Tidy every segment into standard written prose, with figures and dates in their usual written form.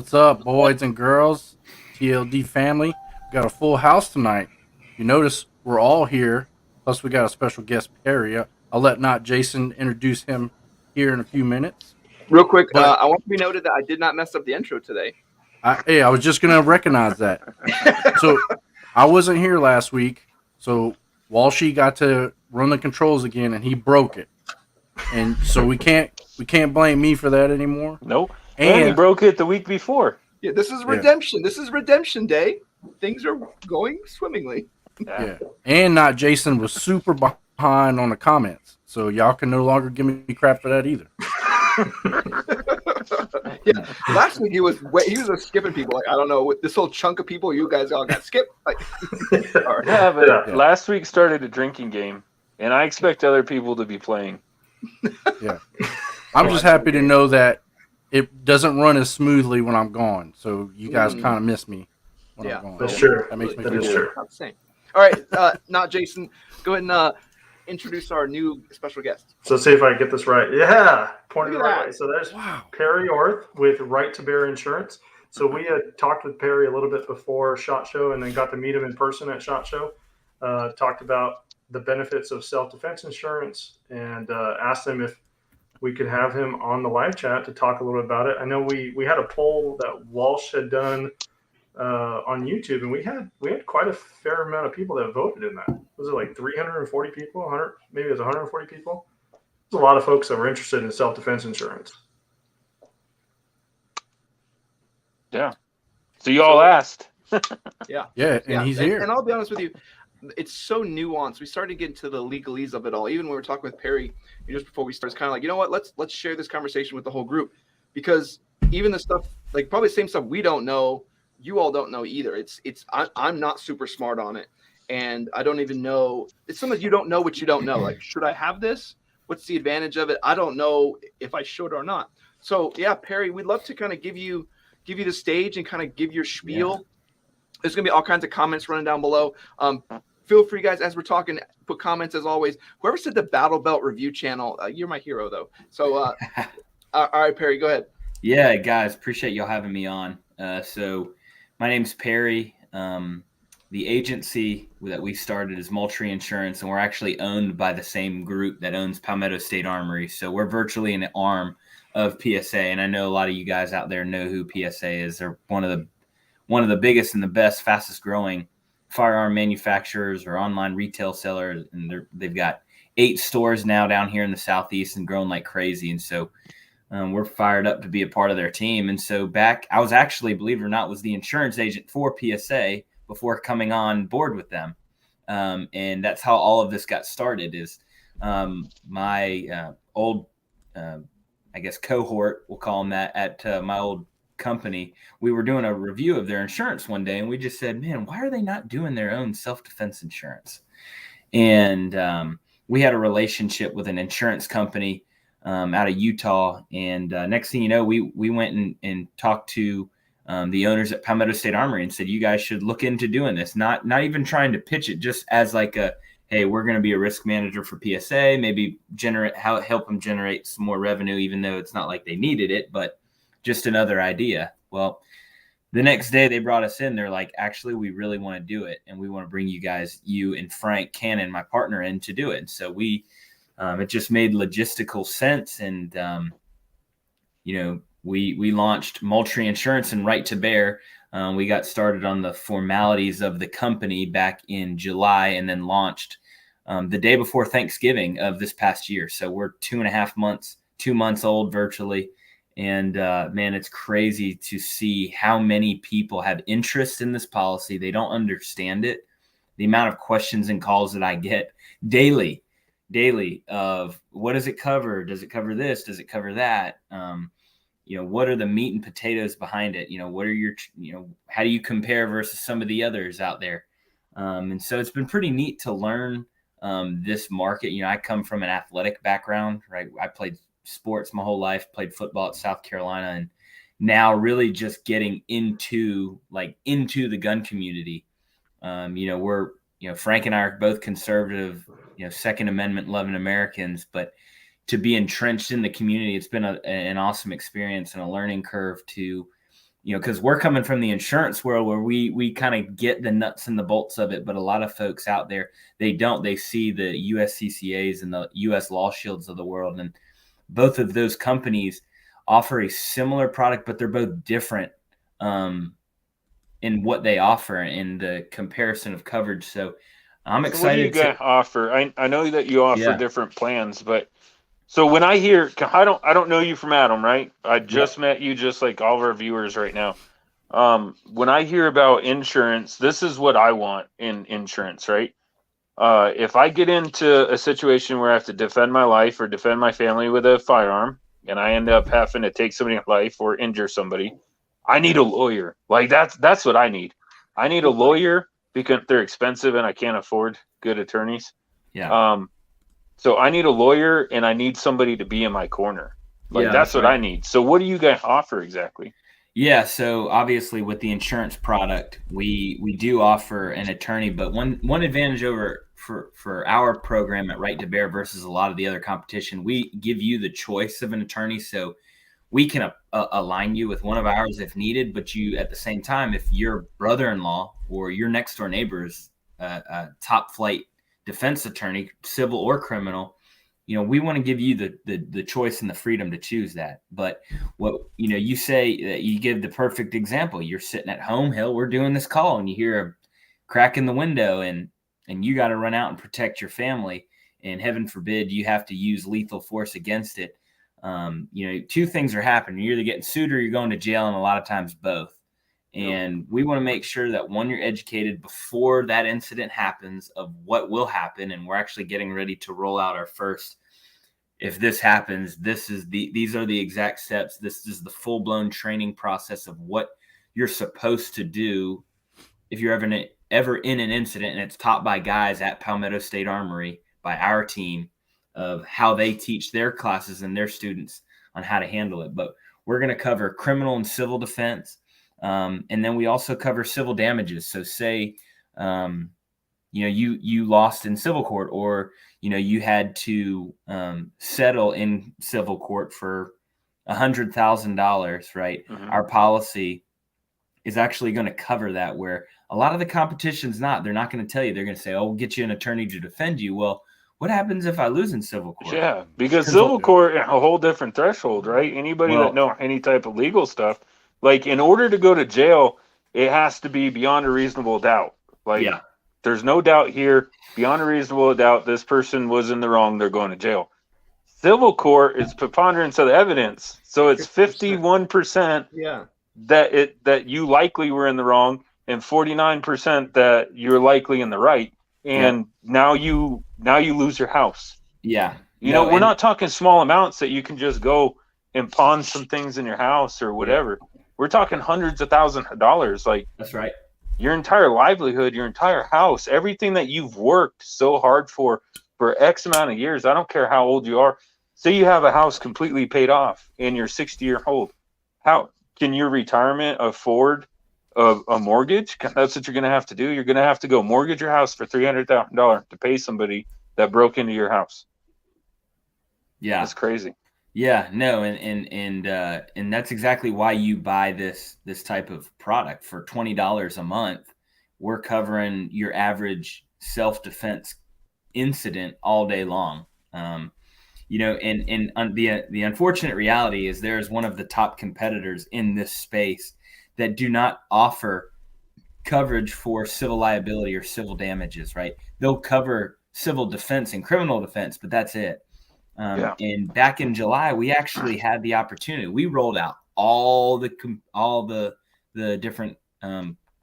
What's up, boys and girls? TLD family. We got a full house tonight. You notice we're all here. Plus, we got a special guest, Perry. I'll let not Jason introduce him here in a few minutes. Real quick, But I want to be noted that I did not mess up the intro today. I was just gonna recognize that. So I wasn't here last week, so Walshy got to run the controls again, and he broke it. And so we can't blame me for that anymore. Nope. And he And broke it the week before. Yeah, this is Yeah. redemption. This is redemption day. Things are going swimmingly. yeah, and not Jason was super behind on the comments, so y'all can no longer give me crap for that either. Yeah, last week he was just skipping people. Like, I don't know, with this whole chunk of people, you guys all got skipped. Like, all right. Yeah, but Yeah. last week started a drinking game, and I expect other people to be playing. Yeah, I'm just happy to know that it doesn't run as smoothly when I'm gone. So you guys kind of miss me when Yeah. I'm gone. That's true. That makes me That feel is good. true. Not the same. All right, not Jason. Go ahead and introduce our new special guest. So let's see if I get this right. Yeah, pointed the Look at right that. way. So there's Wow. Perry Orth with Right to Bear Insurance. So we had talked with Perry a little bit before SHOT Show, and then got to meet him in person at SHOT Show. Talked about the benefits of self-defense insurance, and asked him if we could have him on the live chat to talk a little bit about it. I know we had a poll that Walsh had done on YouTube, and we had quite a fair amount of people that voted in that. Was it like 340 people? 100? Maybe it was 140 people. There's a lot of folks that were interested in self-defense insurance. Yeah. So you all asked. Yeah. Yeah, and he's here. And I'll be honest with you, it's so nuanced. We started to get into the legalese of it all. Even when we were talking with Perry just before we started, it's kind of like, you know what? Let's share this conversation with the whole group, because even the stuff, like probably the same stuff we don't know, you all don't know either. I'm not super smart on it, and I don't even know. It's something you don't know what you don't know. Like, should I have this? What's the advantage of it? I don't know if I should or not. So yeah, Perry, we'd love to kind of give you the stage and kind of give your spiel. Yeah. There's going to be all kinds of comments running down below. Feel free, guys, as we're talking, put comments as always. Whoever said the Battle Belt Review channel, you're my hero, though. So, all right, Perry, go ahead. Yeah, guys, appreciate y'all having me on. So my name's Perry. The agency that we started is Moultrie Insurance, and we're actually owned by the same group that owns Palmetto State Armory. So we're virtually an arm of PSA, and I know a lot of you guys out there know who PSA is. They're one of the biggest and the best, fastest growing firearm manufacturers or online retail sellers, and they've got 8 stores now down here in the Southeast and growing like crazy. And so we're fired up to be a part of their team. And so I was actually, believe it or not, was the insurance agent for PSA before coming on board with them. And that's how all of this got started. Is my old, I guess, cohort, we'll call them that, at my old company. We were doing a review of their insurance one day, and we just said, man, why are they not doing their own self-defense insurance? And we had a relationship with an insurance company out of Utah, and next thing you know, we went and talked to the owners at Palmetto State Armory and said, you guys should look into doing this. Not even trying to pitch it, just as like a, hey, we're going to be a risk manager for PSA, maybe help them generate some more revenue, even though it's not like they needed it, but just another idea. Well, the next day they brought us in. They're like, actually, we really want to do it, and we want to bring you and Frank Cannon, my partner, in to do it. And so it just made logistical sense. And, we launched Moultrie Insurance and Right to Bear. We got started on the formalities of the company back in July, and then launched the day before Thanksgiving of this past year. So we're 2 months old virtually. And man, it's crazy to see how many people have interest in this policy. They don't understand it. The amount of questions and calls that I get daily of what does it cover? Does it cover this? Does it cover that? What are the meat and potatoes behind it? What are how do you compare versus some of the others out there? And so it's been pretty neat to learn this market. I come from an athletic background, right? I played sports my whole life, played football at South Carolina, and now really just getting into the gun community. We're, Frank and I are both conservative, Second Amendment loving Americans, but to be entrenched in the community, it's been an awesome experience and a learning curve to, because we're coming from the insurance world where we kind of get the nuts and the bolts of it, but a lot of folks out there, they don't. They see the USCCAs and the US Law Shields of the world, and both of those companies offer a similar product, but they're both different in what they offer in the comparison of coverage. So I'm So what do you excited guys offer? I know that you offer Yeah. different plans, but so when I hear, I don't know you from Adam, right? I just met you, just like all of our viewers right now. When I hear about insurance, this is what I want in insurance, right? If I get into a situation where I have to defend my life or defend my family with a firearm, and I end up having to take somebody's life or injure somebody, I need a lawyer. Like that's what I need. I need a lawyer because they're expensive and I can't afford good attorneys. Yeah. So I need a lawyer and I need somebody to be in my corner. Like Yeah, that's that's what right. I need. So what do you guys offer exactly? Yeah, so obviously with the insurance product, we do offer an attorney, but one advantage over for our program at Right to Bear versus a lot of the other competition, we give you the choice of an attorney, so we can align you with one of ours if needed. But you, at the same time, if your brother-in-law or your next door neighbor is a top flight defense attorney, civil or criminal, we want to give you the choice and the freedom to choose that. But what, you say that you give the perfect example. You're sitting at home, hell, we're doing this call, and you hear a crack in the window, and you got to run out and protect your family. And heaven forbid you have to use lethal force against it. Two things are happening. You're either getting sued or you're going to jail, and a lot of times both. And we want to make sure that, one, you're educated before that incident happens of what will happen. And we're actually getting ready to roll out our first, if this happens, these are the exact steps. This is the full-blown training process of what you're supposed to do if you're ever in an incident. And it's taught by guys at Palmetto State Armory by our team of how they teach their classes and their students on how to handle it. But we're going to cover criminal and civil defense. And then we also cover civil damages. So say, you lost in civil court, or, you had to settle in civil court for $100,000, right? Mhm. Our policy is actually going to cover that, where a lot of the competition's not. They're not going to tell you. They're going to say, oh, we'll get you an attorney to defend you. Well, what happens if I lose in civil court? Yeah, because civil court, a whole different threshold, right? Anybody Well- that know any type of legal stuff, like in order to go to jail, it has to be beyond a reasonable doubt. Like Yeah. there's no doubt here, beyond a reasonable doubt, this person was in the wrong, they're going to jail. Civil court is preponderance of the evidence. So it's 51% Yeah. that you likely were in the wrong and 49% that you're likely in the right. And now you lose your house. Yeah. We're not talking small amounts that you can just go and pawn some things in your house or whatever. We're talking hundreds of thousands of dollars. Like, That's right. your entire livelihood, your entire house, everything that you've worked so hard for X amount of years. I don't care how old you are. Say you have a house completely paid off and you're 60-year-old. How can your retirement afford a mortgage? That's what you're going to have to do. You're going to have to go mortgage your house for $300,000 to pay somebody that broke into your house. Yeah. That's crazy. Yeah, no, and that's exactly why you buy this type of product for $20 a month. We're covering your average self-defense incident all day long. And the unfortunate reality is there's one of the top competitors in this space that do not offer coverage for civil liability or civil damages, right? They'll cover civil defense and criminal defense, but that's it. And back in July, we actually had the opportunity. We rolled out all the different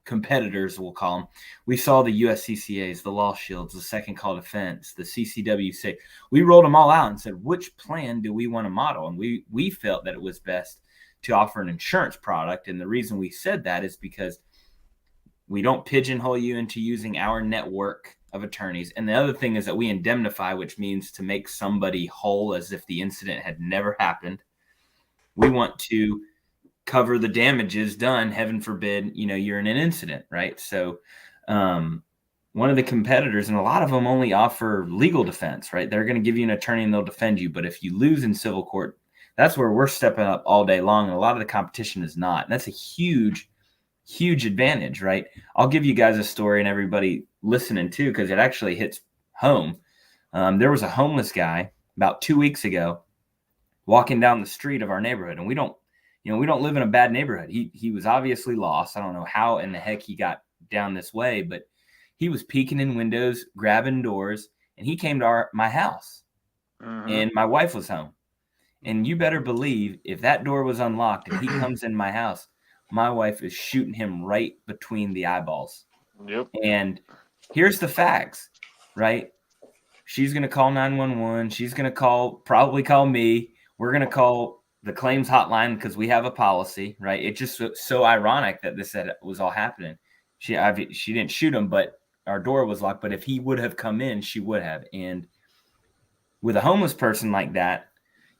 competitors, we'll call them. We saw the USCCAs, the Law Shields, the Second Call Defense, the CCW6. We rolled them all out and said, which plan do we want to model? And we felt that it was best to offer an insurance product. And the reason we said that is because we don't pigeonhole you into using our network of attorneys. And the other thing is that we indemnify, which means to make somebody whole as if the incident had never happened. We want to cover the damages done, heaven forbid, you're in an incident, right? So one of the competitors, and a lot of them only offer legal defense, right? They're going to give you an attorney and they'll defend you. But if you lose in civil court, that's where we're stepping up all day long. And a lot of the competition is not. And that's a huge advantage, right? I'll give you guys a story and everybody listening too, because it actually hits home. There was a homeless guy about 2 weeks ago walking down the street of our neighborhood, and we don't live in a bad neighborhood. He was obviously lost. I don't know how in the heck he got down this way, but he was peeking in windows, grabbing doors, and he came to my house, and my wife was home. And you better believe if that door was unlocked and he comes in my house, my wife is shooting him right between the eyeballs. Yep. And here's the facts, right? She's going to call 911. She's going to probably call me. We're going to call the claims hotline because we have a policy, right? It's just so ironic that this was all happening. She didn't shoot him, but our door was locked. But if he would have come in, she would have. And with a homeless person like that,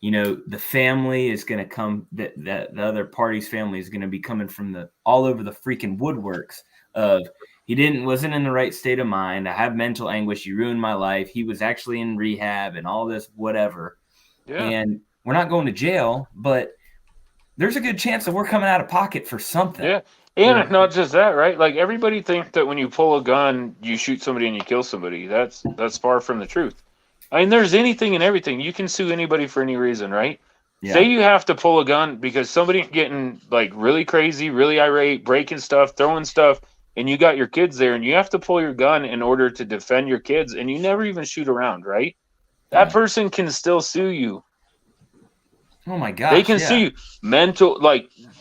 the family is going to come, the other party's family is going to be coming from all over the freaking woodworks of, wasn't in the right state of mind. I have mental anguish. You ruined my life. He was actually in rehab and all this, whatever. Yeah. And we're not going to jail, but there's a good chance that we're coming out of pocket for something. Yeah. And not just that, right? Like everybody thinks that when you pull a gun, you shoot somebody and you kill somebody. That's far from the truth. I mean, there's anything and everything. You can sue anybody for any reason, right? Yeah. Say you have to pull a gun because somebody's getting like really crazy, really irate, breaking stuff, throwing stuff, and you got your kids there, and you have to pull your gun in order to defend your kids, and you never even shoot around, right? That person can still sue you. Oh my gosh. They can sue you.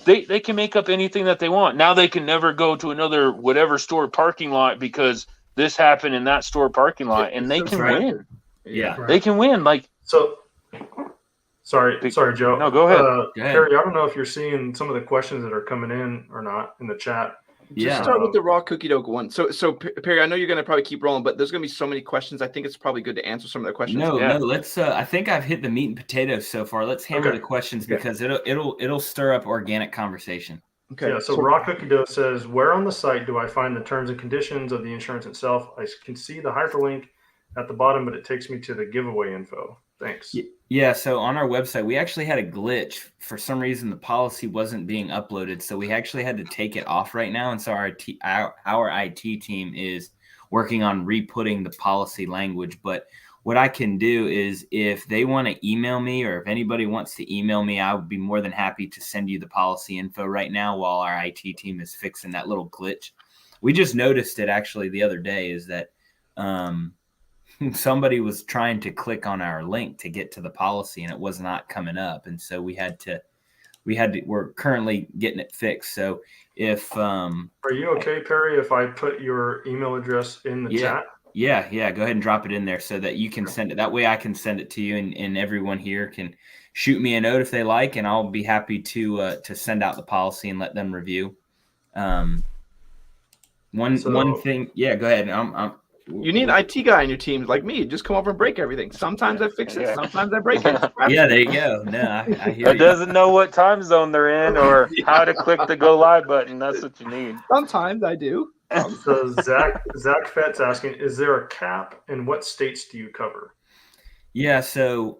They can make up anything that they want. Now they can never go to another whatever store parking lot because this happened in that store parking lot, and they can win. Yeah, they can win. So, sorry, Joe. No, go ahead. Perry, I don't know if you're seeing some of the questions that are coming in or not in the chat. Just start with the raw cookie dough one. So Perry, I know you're going to probably keep rolling, but there's going to be so many questions. I think it's probably good to answer some of the questions. No, let's. I think I've hit the meat and potatoes so far. Let's hammer the questions because it'll stir up organic conversation. Okay. Yeah. So raw cookie dough says, where on the site do I find the terms and conditions of the insurance itself? I can see the hyperlink at the bottom, but it takes me to the giveaway info. Thanks. Yeah, so on our website, we actually had a glitch. For some reason, the policy wasn't being uploaded, so we actually had to take it off right now. And so our IT team is working on re-putting the policy language. But what I can do is if they want to email me or if anybody wants to email me, I would be more than happy to send you the policy info right now while our IT team is fixing that little glitch. We just noticed it actually the other day is that somebody was trying to click on our link to get to the policy and it was not coming up. And so we're currently getting it fixed. So if, are you okay, Perry, if I put your email address in the chat? Yeah. Go ahead and drop it in there so that you can send it. That way I can send it to you and everyone here can shoot me a note if they like, and I'll be happy to send out the policy and let them review. One thing. Yeah, go ahead. You need an IT guy on your team like me. Just come over and break everything. Sometimes I fix it. Sometimes I break it. Yeah, there you go. No, I hear it. Doesn't know what time zone they're in or how to click the go live button. That's what you need. Sometimes I do. So Zach Fett's asking, is there a cap and what states do you cover? Yeah, so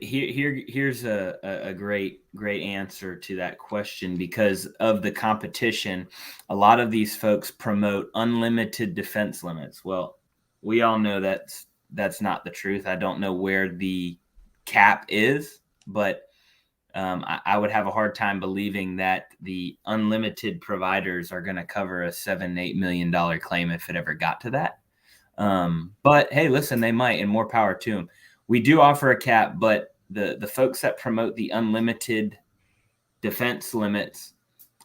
here's a great answer to that question. Because of the competition, a lot of these folks promote unlimited defense limits. Well, we all know that's not the truth. I don't know where the cap is, but I would have a hard time believing that the unlimited providers are going to cover a $7-8 million claim if it ever got to that. But hey, listen, they might, and more power to them. We do offer a cap, but the folks that promote the unlimited defense limits,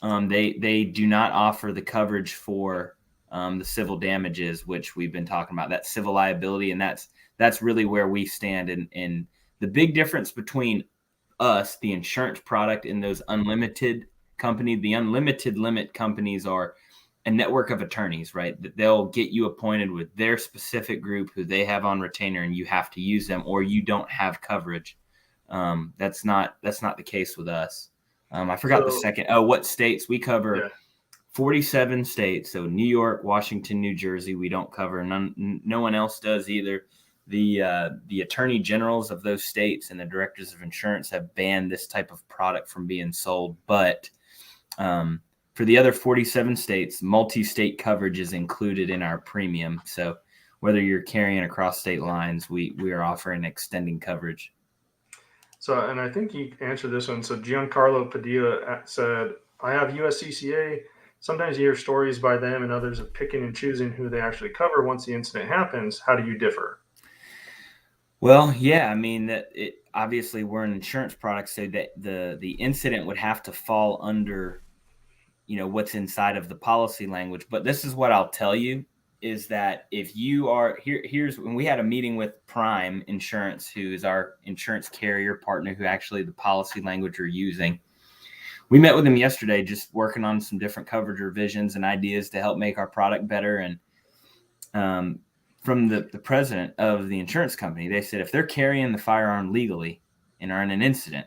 they do not offer the coverage for the civil damages, which we've been talking about. That's civil liability, and that's really where we stand. And the big difference between us, the insurance product, and those unlimited companies, the unlimited limit companies are a network of attorneys, right? That they'll get you appointed with their specific group who they have on retainer, and you have to use them or you don't have coverage. That's not the case with us. I forgot the second. Oh, what states we cover? Yeah. 47 states. So New York, Washington, New Jersey, we don't cover. No one else does either. the attorney generals of those states and the directors of insurance have banned this type of product from being sold. But for the other 47 states, multi-state coverage is included in our premium. So whether you're carrying across state lines, we are offering extending coverage. So, and I think you answered this one. So Giancarlo Padilla said, I have USCCA. Sometimes you hear stories by them and others of picking and choosing who they actually cover once the incident happens. How do you differ? Well, yeah, I mean, obviously we're an insurance product, so that the incident would have to fall under, what's inside of the policy language. But this is what I'll tell you is that if you are here's when we had a meeting with Prime Insurance, who is our insurance carrier partner, who actually the policy language are using. We met with them yesterday, just working on some different coverage revisions and ideas to help make our product better. And from the president of the insurance company, they said if they're carrying the firearm legally and are in an incident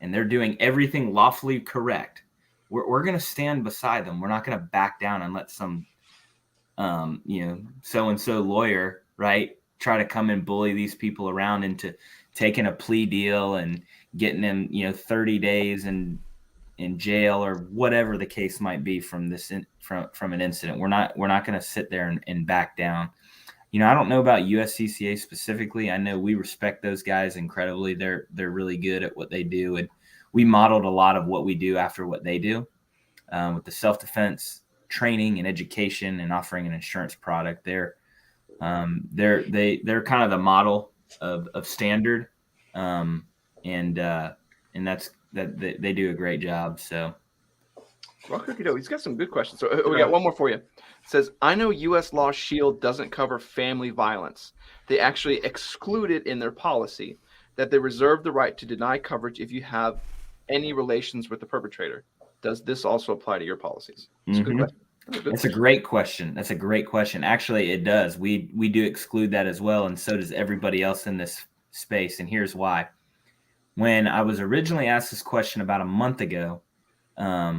and they're doing everything lawfully correct, we're going to stand beside them. We're not going to back down and let some so-and-so lawyer, right, try to come and bully these people around into taking a plea deal and getting them, 30 days in jail or whatever the case might be from from an incident. We're not going to sit there and back down. I don't know about USCCA specifically. I know we respect those guys incredibly. They're really good at what they do, and we modeled a lot of what we do after what they do with the self-defense training and education and offering an insurance product. They're kind of the model of standard, and that's that they do a great job. So, well, he's got some good questions. So we got one more for you. It says, I know U.S. law Shield doesn't cover family violence. They actually exclude it in their policy, that they reserve the right to deny coverage if you have any relations with the perpetrator. Does this also apply to your policies? It's a good question. That's a great question. That's a great question. Actually, it does. We do exclude that as well, and so does everybody else in this space. And here's why. When I was originally asked this question about a month ago, I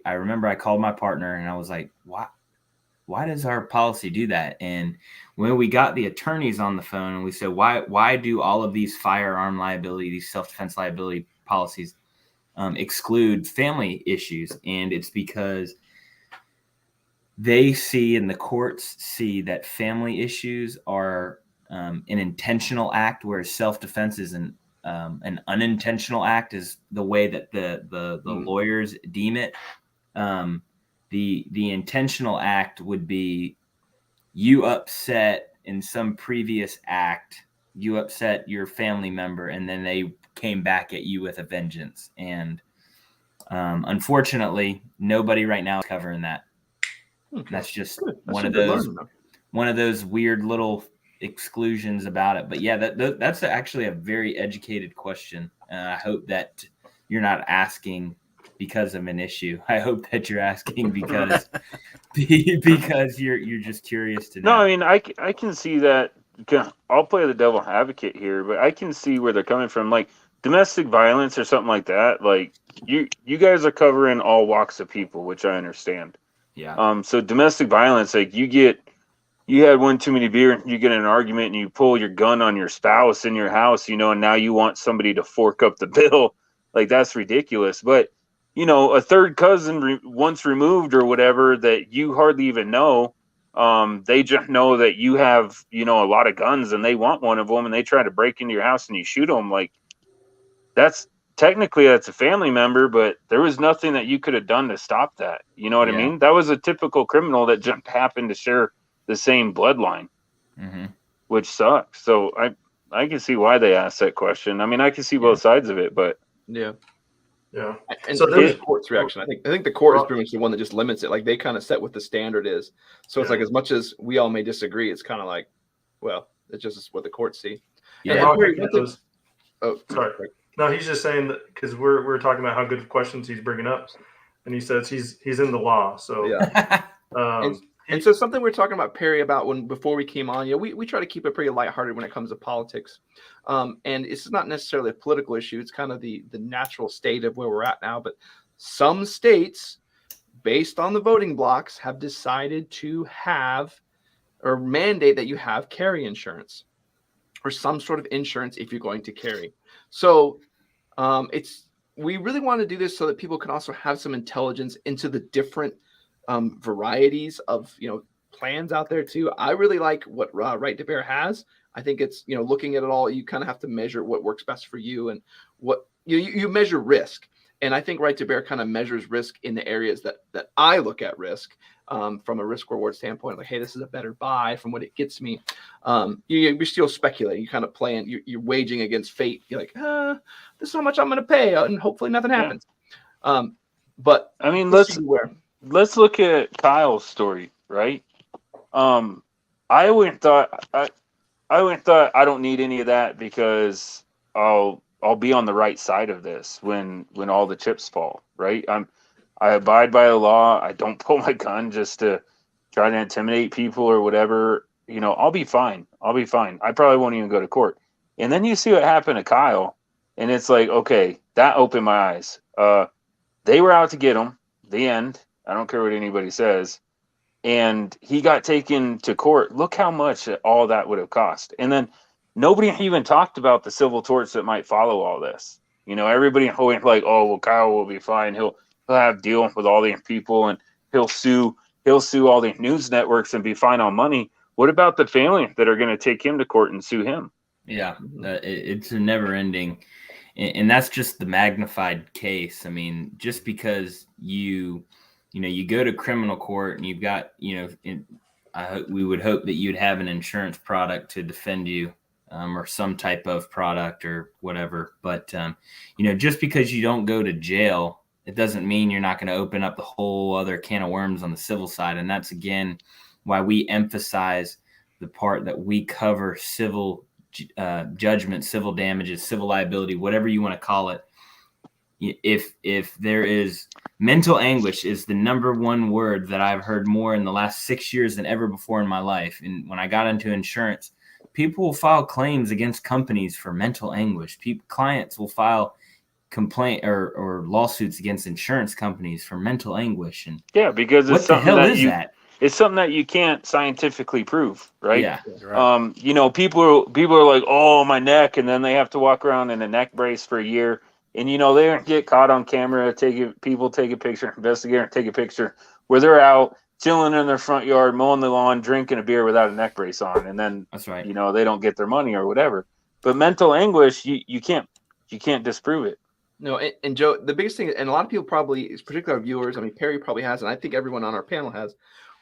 remember I called my partner and I was like, why does our policy do that? And when we got the attorneys on the phone and we said, why do all of these firearm liability, these self-defense liability policies exclude family issues? And it's because they see and the courts see that family issues are an intentional act, whereas self-defense is an unintentional act, is the way that the lawyers deem it. The intentional act would be you upset in some previous act, you upset your family member, and then they came back at you with a vengeance. And unfortunately, nobody right now is covering that. Okay. That's just one of those weird little exclusions about it. But yeah, that's actually a very educated question. I hope that you're not asking because of an issue. I hope that you're asking because you're just curious to know. No, I mean, I can see that. I'll play the devil advocate here, but I can see where they're coming from. Like domestic violence or something like that. Like you guys are covering all walks of people, which I understand. Yeah. So domestic violence, like you had one too many beer and you get in an argument and you pull your gun on your spouse in your house, and now you want somebody to fork up the bill. Like that's ridiculous. But, a third cousin once removed or whatever that you hardly even know, they just know that you have, a lot of guns and they want one of them and they try to break into your house and you shoot them. Like that's a family member, but there was nothing that you could have done to stop that. You know what I mean? That was a typical criminal that just happened to share the same bloodline, which sucks. So I can see why they asked that question. I mean, I can see both sides of it, but yeah. And so there's the court's reaction. I think the court is pretty much the one that just limits it. Like they kind of set what the standard is. So it's like as much as we all may disagree, it's kind of like, well, it's just what the courts see. Yeah. Sorry. No, he's just saying that because we're talking about how good questions he's bringing up, and he says he's in the law. So yeah. And so something we were talking about, Perry, about before we came on, we try to keep it pretty lighthearted when it comes to politics. And it's not necessarily a political issue. It's kind of the natural state of where we're at now. But some states, based on the voting blocks, have decided to have or mandate that you have carry insurance or some sort of insurance if you're going to carry. So we really want to do this so that people can also have some intelligence into the different varieties of plans out there too. I really like what Right to Bear has. I think it's looking at it all, you kind of have to measure what works best for you and what you measure risk. And I think Right to Bear kind of measures risk in the areas that I look at risk from a risk reward standpoint. Like, hey, this is a better buy from what it gets me. You're still speculating. You kind of playing. You're waging against fate. You're like, this is how much I'm going to pay, and hopefully nothing happens. But I mean, let's look at Kyle's story, right? I went and thought I don't need any of that because I'll be on the right side of this when all the chips fall, right? I abide by the law. I don't pull my gun just to try to intimidate people or whatever. I'll be fine. I probably won't even go to court. And then you see what happened to Kyle, and it's like, okay, that opened my eyes. They were out to get him. The end. I don't care what anybody says. And he got taken to court. Look how much all that would have cost. And then nobody even talked about the civil torts that might follow all this. Everybody went like, oh, well, Kyle will be fine. He'll have deal with all these people and he'll sue all the news networks and be fine on money. What about the family that are going to take him to court and sue him? Yeah, it's a never ending. And that's just the magnified case. I mean, just because you go to criminal court and you've got, we would hope that you'd have an insurance product to defend you, or some type of product or whatever. But, just because you don't go to jail, it doesn't mean you're not going to open up the whole other can of worms on the civil side. And that's, again, why we emphasize the part that we cover civil judgment, civil damages, civil liability, whatever you want to call it. If there is mental anguish is the number one word that I've heard more in the last 6 years than ever before in my life. And when I got into insurance, people will file claims against companies for mental anguish. Clients will file complaint or lawsuits against insurance companies for mental anguish. And yeah, because what the hell is that? It's something that you can't scientifically prove, right? Yeah. Right. People are like, oh, my neck, and then they have to walk around in a neck brace for a year. And, they don't get caught on camera, people take a picture, investigator take a picture where they're out chilling in their front yard, mowing the lawn, drinking a beer without a neck brace on. And then, that's right. They don't get their money or whatever. But mental anguish, you can't disprove it. No, and Joe, the biggest thing, and a lot of people probably, particularly our viewers, I mean, Perry probably has, and I think everyone on our panel has,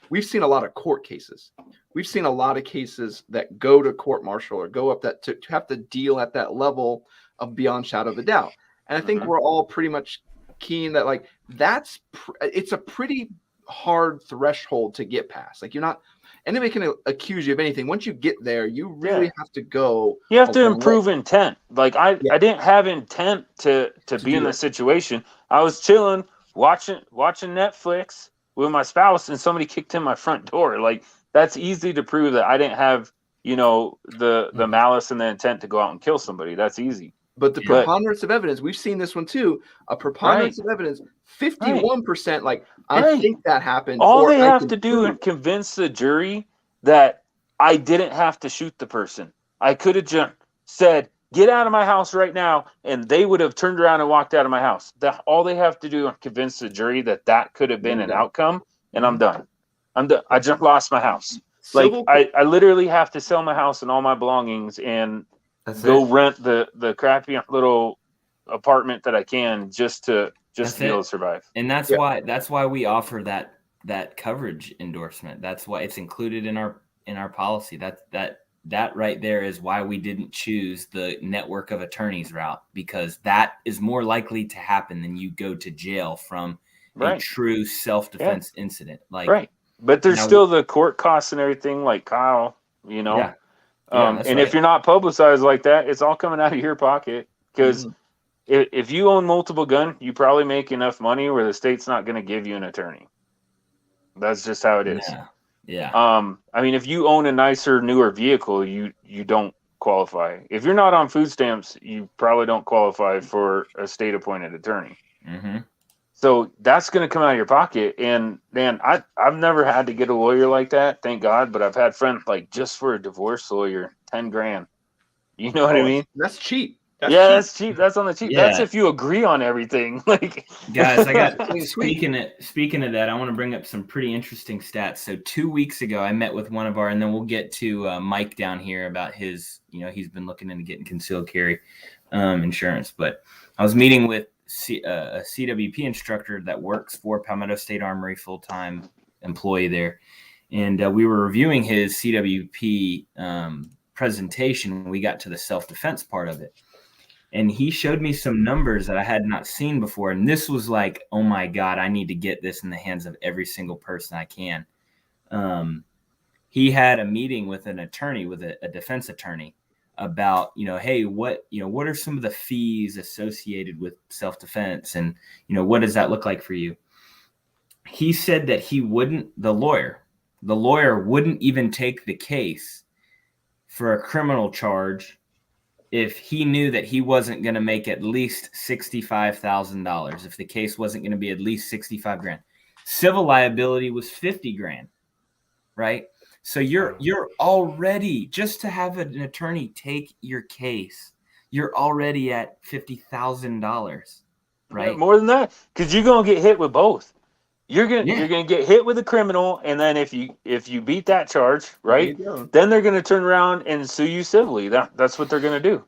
we've seen a lot of court cases. We've seen a lot of cases that go to court martial or go up that to have to deal at that level of beyond shadow of a doubt. And I think we're all pretty much keen that like it's a pretty hard threshold to get past. Like anybody can accuse you of anything. Once you get there, you really have to go. You have to improve intent. Like I didn't have intent to be in this situation. I was chilling, watching Netflix with my spouse, and somebody kicked in my front door. Like that's easy to prove that I didn't have, the malice and the intent to go out and kill somebody. That's easy. But the preponderance of evidence, we've seen this one too. A preponderance of evidence, 51%. Like I think that happened. All they have to do is convince the jury that I didn't have to shoot the person. I could have just said, "Get out of my house right now," and they would have turned around and walked out of my house. All they have to do is convince the jury that could have been an outcome, and I'm done. I just lost my house. I literally have to sell my house and all my belongings and rent the crappy little apartment that I can just to be able to survive. And that's why we offer that coverage endorsement. That's why it's included in our policy. That right there is why we didn't choose the network of attorneys route, because that is more likely to happen than you go to jail from a true self-defense incident. But there's still the court costs and everything, like Kyle, and if you're not publicized like that, it's all coming out of your pocket. Because if you own multiple guns, you probably make enough money where the state's not going to give you an attorney. That's just how it is. Yeah. I mean, if you own a nicer, newer vehicle, you don't qualify. If you're not on food stamps, you probably don't qualify for a state-appointed attorney. Mm-hmm. So that's going to come out of your pocket. And man, I've never had to get a lawyer like that, thank God. But I've had friends like just for a divorce lawyer, 10 grand. You know what I mean? That's cheap. That's cheap. That's on the cheap. Yeah. That's if you agree on everything. Like, Guys, I got Sweet. speaking of that, I want to bring up some pretty interesting stats. So 2 weeks ago, I met with one of our, and then we'll get to Mike down here about his, he's been looking into getting concealed carry insurance. But I was meeting with a CWP instructor that works for Palmetto State Armory, full-time employee there. And we were reviewing his CWP presentation when we got to the self-defense part of it. And he showed me some numbers that I had not seen before. And this was like, oh my God, I need to get this in the hands of every single person I can. He had a meeting with an attorney, with a defense attorney, about, hey, what are some of the fees associated with self-defense? And, what does that look like for you? He said that the lawyer wouldn't even take the case for a criminal charge if he knew that he wasn't going to make at least $65,000, if the case wasn't going to be at least 65 grand. Civil liability was 50 grand, right? So you're already, just to have an attorney take your case, you're already at $50,000, right? yeah, more than that, because you're gonna get hit with both. You're gonna get hit with a criminal, and then if you beat that charge, right, then they're gonna turn around and sue you civilly. That's what they're gonna do.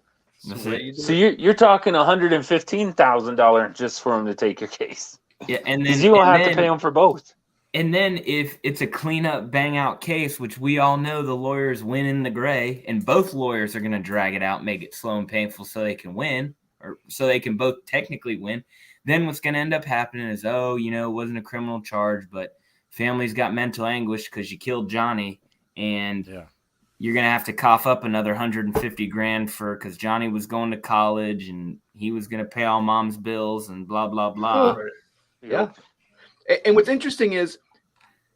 That's it. So you're talking $115,000 just for them to take your case. Yeah, and then you don't have to pay them for both. And then if it's a cleanup, bang out case, which we all know the lawyers win in the gray, and both lawyers are going to drag it out, make it slow and painful so they can win, or so they can both technically win. Then what's going to end up happening is, it wasn't a criminal charge, but family's got mental anguish because you killed Johnny, and you're going to have to cough up another 150 grand because Johnny was going to college and he was going to pay all mom's bills and blah, blah, blah. Yeah. And what's interesting is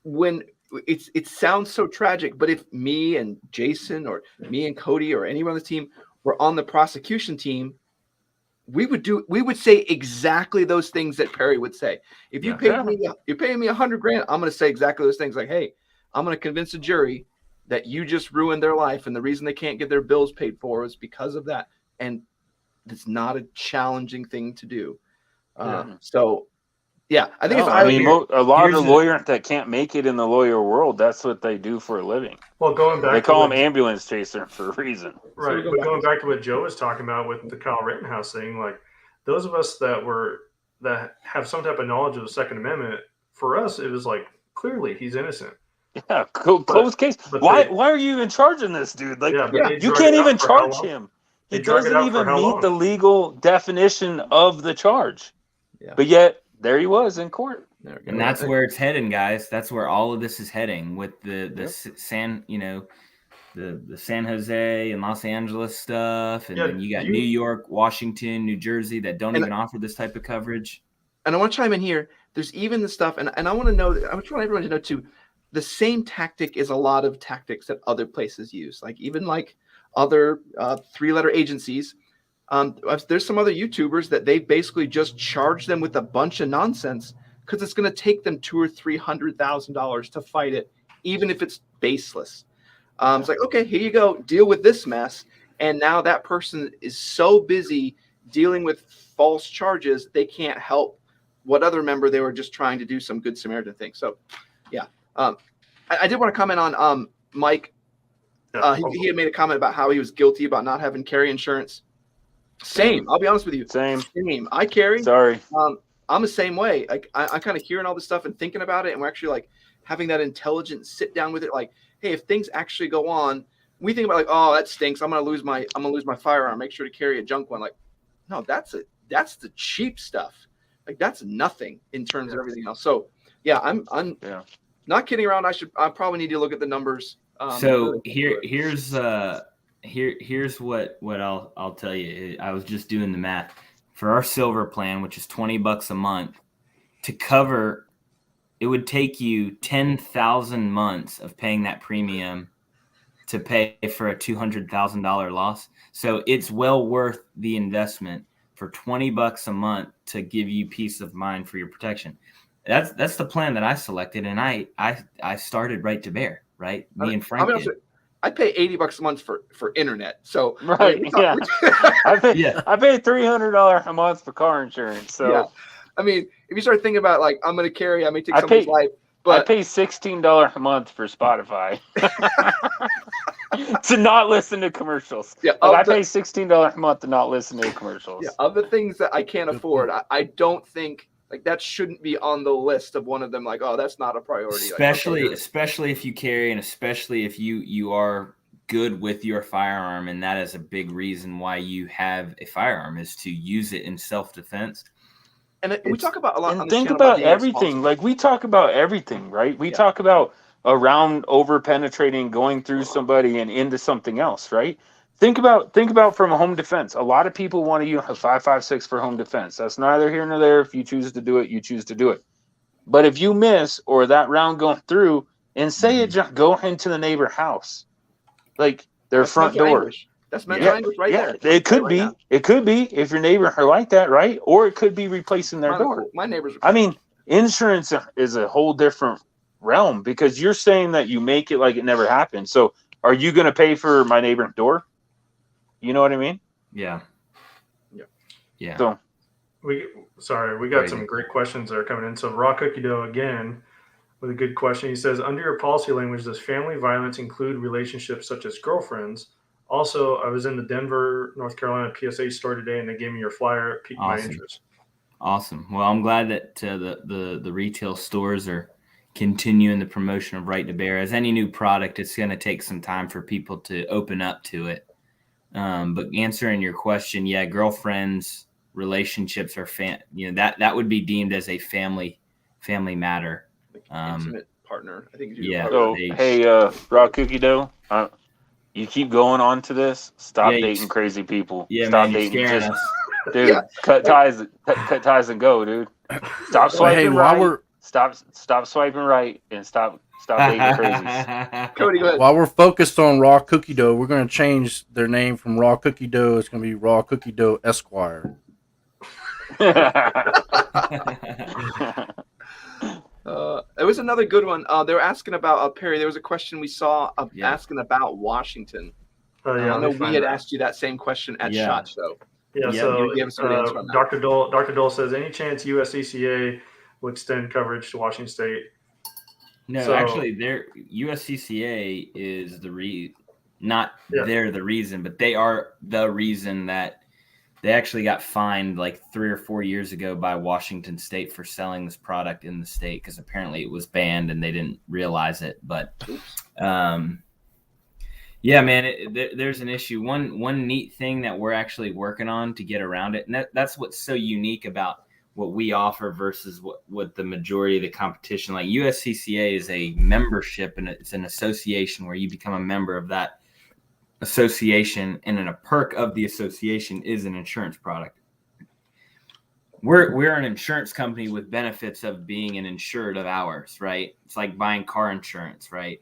when it sounds so tragic, but if me and Jason or me and Cody or anyone on the team were on the prosecution team, we would say exactly those things that Perry would say. If you're paying me $100 grand, I'm going to say exactly those things. Like, hey, I'm going to convince a jury that you just ruined their life, and the reason they can't get their bills paid for is because of that. And it's not a challenging thing to do. So. Yeah, I think a lot of the lawyers that can't make it in the lawyer world, that's what they do for a living. Well, they call them ambulance chaser for a reason. Right, but going back to what Joe was talking about with the Kyle Rittenhouse thing, like those of us that have some type of knowledge of the Second Amendment, for us, it was like clearly he's innocent. Yeah, closed case. Why are you even charging this dude? Like, you can't even charge him. He doesn't even meet the legal definition of the charge. Yeah. But yet, there he was in court. And that's where it's heading, guys. That's where all of this is heading with the San Jose and Los Angeles stuff. And then you got New York, Washington, New Jersey that don't even offer this type of coverage. And I want to chime in here. There's even the stuff, and I want to know, I want everyone to know too, the same tactic is a lot of tactics that other places use. Like even like other 3-letter agencies. There's some other YouTubers that they basically just charge them with a bunch of nonsense because it's going to take them $200,000 or $300,000 to fight it, even if it's baseless. It's like, okay, here you go, deal with this mess. And now that person is so busy dealing with false charges, they can't help what other member they were just trying to do some good Samaritan thing. So, yeah. I did want to comment on Mike. He had made a comment about how he was guilty about not having carry insurance. Same. I'll be honest with you. Same. I carry. Sorry. I'm the same way. Like I'm kind of hearing all this stuff and thinking about it, and we're actually like having that intelligent sit down with it. Like, hey, if things actually go on, we think about like, oh, that stinks. I'm gonna lose my firearm. Make sure to carry a junk one. Like, no, that's the cheap stuff. Like that's nothing in terms of everything else. So yeah, I'm not kidding around. I probably need to look at the numbers. So here's what I'll tell you. I was just doing the math for our silver plan, which is $20 a month to cover. It would take you 10,000 months of paying that premium to pay for a $200,000 loss. So it's well worth the investment for $20 a month to give you peace of mind for your protection. That's the plan that I selected, and I started Right to Bear, right? Me and Frank did. I pay $80 a month for internet. So right, I pay $300 a month for car insurance. So yeah, I mean, if you start thinking about like I'm going to carry, I may take somebody's life, but I pay $16 a month for Spotify to not listen to commercials. Yeah, I pay $16 a month to not listen to commercials. Yeah, of the things that I can't afford, I don't think like that shouldn't be on the list of one of them. Like, oh, that's not a priority. Especially if you carry, and especially if you are good with your firearm, and that is a big reason why you have a firearm is to use it in self-defense. And we talk about a lot. And think about everything. Like we talk about everything, right? We talk about around over penetrating, going through somebody and into something else, right? Think about from a home defense. A lot of people want to use a 5.56 for home defense. That's neither here nor there. If you choose to do it, you choose to do it. But if you miss or that round going through, and say it just go into the neighbor house, like their front door. Anguish. That's mental anguish right there. It could be. It could be if your neighbor are like that, right? Or it could be replacing their door. My neighbors. I mean, insurance is a whole different realm because you're saying that you make it like it never happened. So are you going to pay for my neighbor's door? You know what I mean? Yeah. So we got some great questions that are coming in. So Raw Cookie Dough again with a good question. He says, under your policy language, does family violence include relationships such as girlfriends? Also, I was in the Denver, North Carolina PSA store today, and they gave me your flyer. It piqued my interest. Awesome. Well, I'm glad that the retail stores are continuing the promotion of Right to Bear. As any new product, it's going to take some time for people to open up to it. But answering your question, yeah, girlfriends, relationships are that would be deemed as a family matter. Intimate partner, I think. So hey, Raw Cookie Dough, you keep going on to this. Stop dating crazy people. Yeah, stop man, dating. Just, dude, cut ties and go, dude. Stop swiping right. Stop swiping right and stop dating crazies. Cody, go ahead. While we're focused on Raw Cookie Dough, we're going to change their name from Raw Cookie Dough. It's going to be Raw Cookie Dough Esquire. It was another good one. They were asking about Perry. There was a question we saw asking about Washington. I know we had asked you that same question at SHOT Show. Yeah, so Dr. Dole says, any chance USCCA will extend coverage to Washington State? No, actually, USCCA is the reason, they're the reason, but they are the reason that they actually got fined like 3 or 4 years ago by Washington State for selling this product in the state because apparently it was banned and they didn't realize it. But yeah, man, there's an issue. One neat thing that we're actually working on to get around it, and that's what's so unique about what we offer versus what the majority of the competition. Like USCCA is a membership, and it's an association where you become a member of that association, and then a perk of the association is an insurance product. We're an insurance company with benefits of being an insured of ours, right? It's like buying car insurance, right?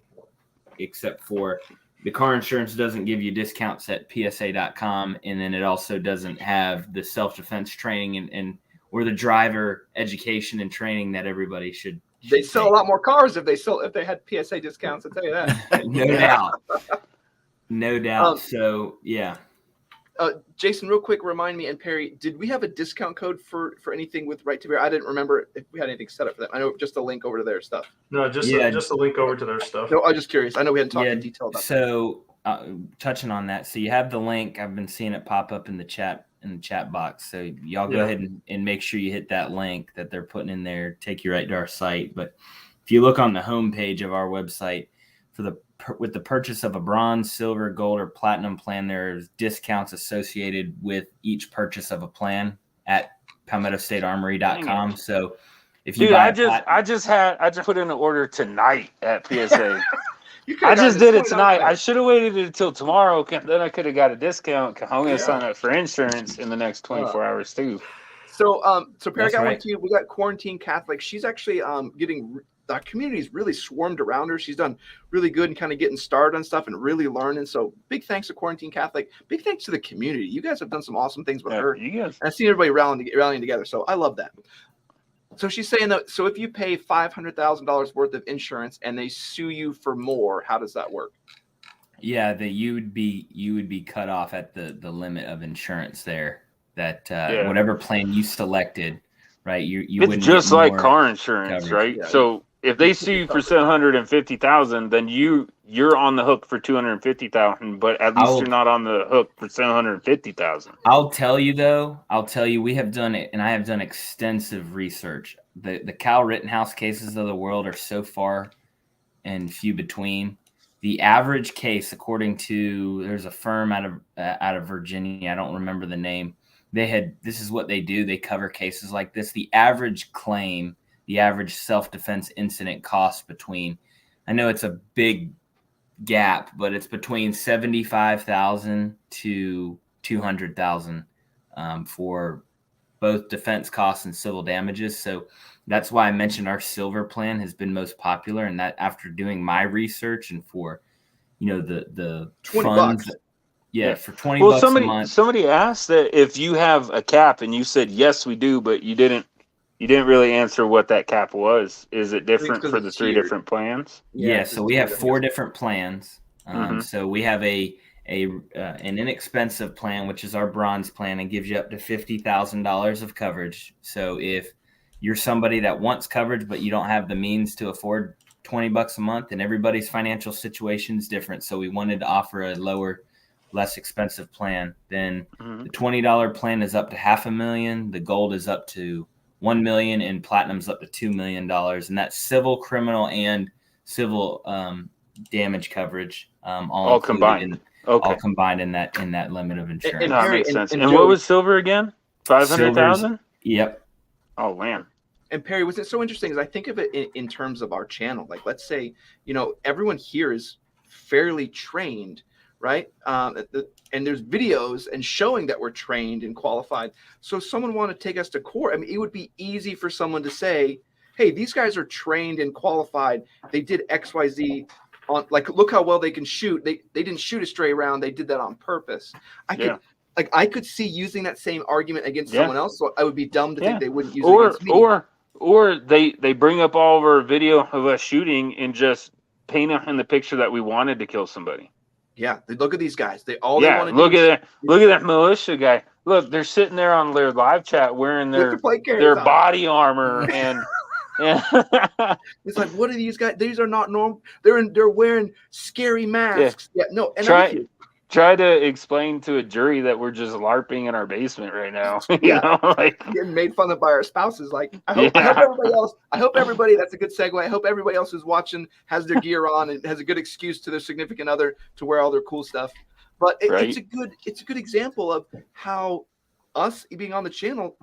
Except for the car insurance doesn't give you discounts at PSA.com, and then it also doesn't have the self-defense training and or the driver education and training that everybody should They sell a lot more cars if they had PSA discounts. I'll tell you that. No doubt. So yeah. Jason, real quick, remind me, and Perry, did we have a discount code for anything with Right to Bear? I didn't remember if we had anything set up for that. I know just a link over to their stuff. No, just a link over to their stuff. No, I'm just curious. I know we hadn't talked in detail about that. So touching on that, so you have the link. I've been seeing it pop up in the chat box. So y'all go ahead and make sure you hit that link that they're putting in there, take you right to our site. But if you look on the homepage of our website with the purchase of a bronze, silver, gold, or platinum plan, there's discounts associated with each purchase of a plan at PalmettoStateArmory.com. So if you I just put in an order tonight at PSA. I just did it tonight. I should have waited until tomorrow. Then I could have got a discount. I'm going to sign up for insurance in the next 24 hours too. So Perry, I got one to you. We got Quarantine Catholic. She's actually getting our community's really swarmed around her. She's done really good in kind of getting started on stuff and really learning. So big thanks to Quarantine Catholic. Big thanks to the community. You guys have done some awesome things with her. You guys. And I've seen everybody rallying together. So I love that. So she's saying that, so if you pay $500,000 worth of insurance and they sue you for more, how does that work? Yeah, that you would be cut off at the limit of insurance there. That whatever plan you selected, right? You it's wouldn't just get like more car insurance, coverage. right? Yeah. So if they sue you for $750,000, then you're on the hook for $250,000, but at least you're not on the hook for $750,000. I'll tell you, we have done it, and I have done extensive research. The Cal Rittenhouse cases of the world are so far and few between. The average case, according to, there's a firm out of Virginia, I don't remember the name. This is what they do. They cover cases like this. The average claim, the average self-defense incident costs between, I know it's a big gap, but it's between $75,000 to $200,000 for both defense costs and civil damages. So that's why I mentioned our silver plan has been most popular, and that after doing my research and for, the funds, for $20 a month. Somebody asked that if you have a cap, and you said yes, we do, but you didn't really answer what that cap was. Is it different for the three different plans? Yeah, so we have 4 different plans. So we have an inexpensive plan, which is our bronze plan, and gives you up to $50,000 of coverage. So if you're somebody that wants coverage, but you don't have the means to afford $20 a month, and everybody's financial situation is different. So we wanted to offer a lower, less expensive plan. Then the $20 plan is up to $500,000. The gold is up to $1 million, and platinum's up to $2 million. And that's civil, criminal, and civil damage coverage, all combined. All combined in that limit of insurance. That makes sense. And what was silver again? 500,000? Yep. Oh man. And Perry, what's so interesting is I think of it in terms of our channel. Like, let's say, everyone here is fairly trained, right? And there's videos and showing that we're trained and qualified. So if someone want to take us to court, I mean, it would be easy for someone to say, hey, these guys are trained and qualified. They did XYZ on, like, look how well they can shoot. They didn't shoot a stray round. They did that on purpose. I could see using that same argument against someone else. So I would be dumb to think they wouldn't use it against me. Or they bring up all of our video of us shooting and just paint it in the picture that we wanted to kill somebody. Yeah, look at these guys. They look at that militia guy. Look, they're sitting there on their live chat wearing their body armor and it's like, what are these guys? These are not normal. They're wearing scary masks. Yeah, no. And try to explain to a jury that we're just LARPing in our basement right now. Getting made fun of by our spouses. Like, I hope everybody else. I hope everybody. That's a good segue. I hope everybody else who's watching has their gear on and has a good excuse to their significant other to wear all their cool stuff. But it's a good example of how us being on the channel.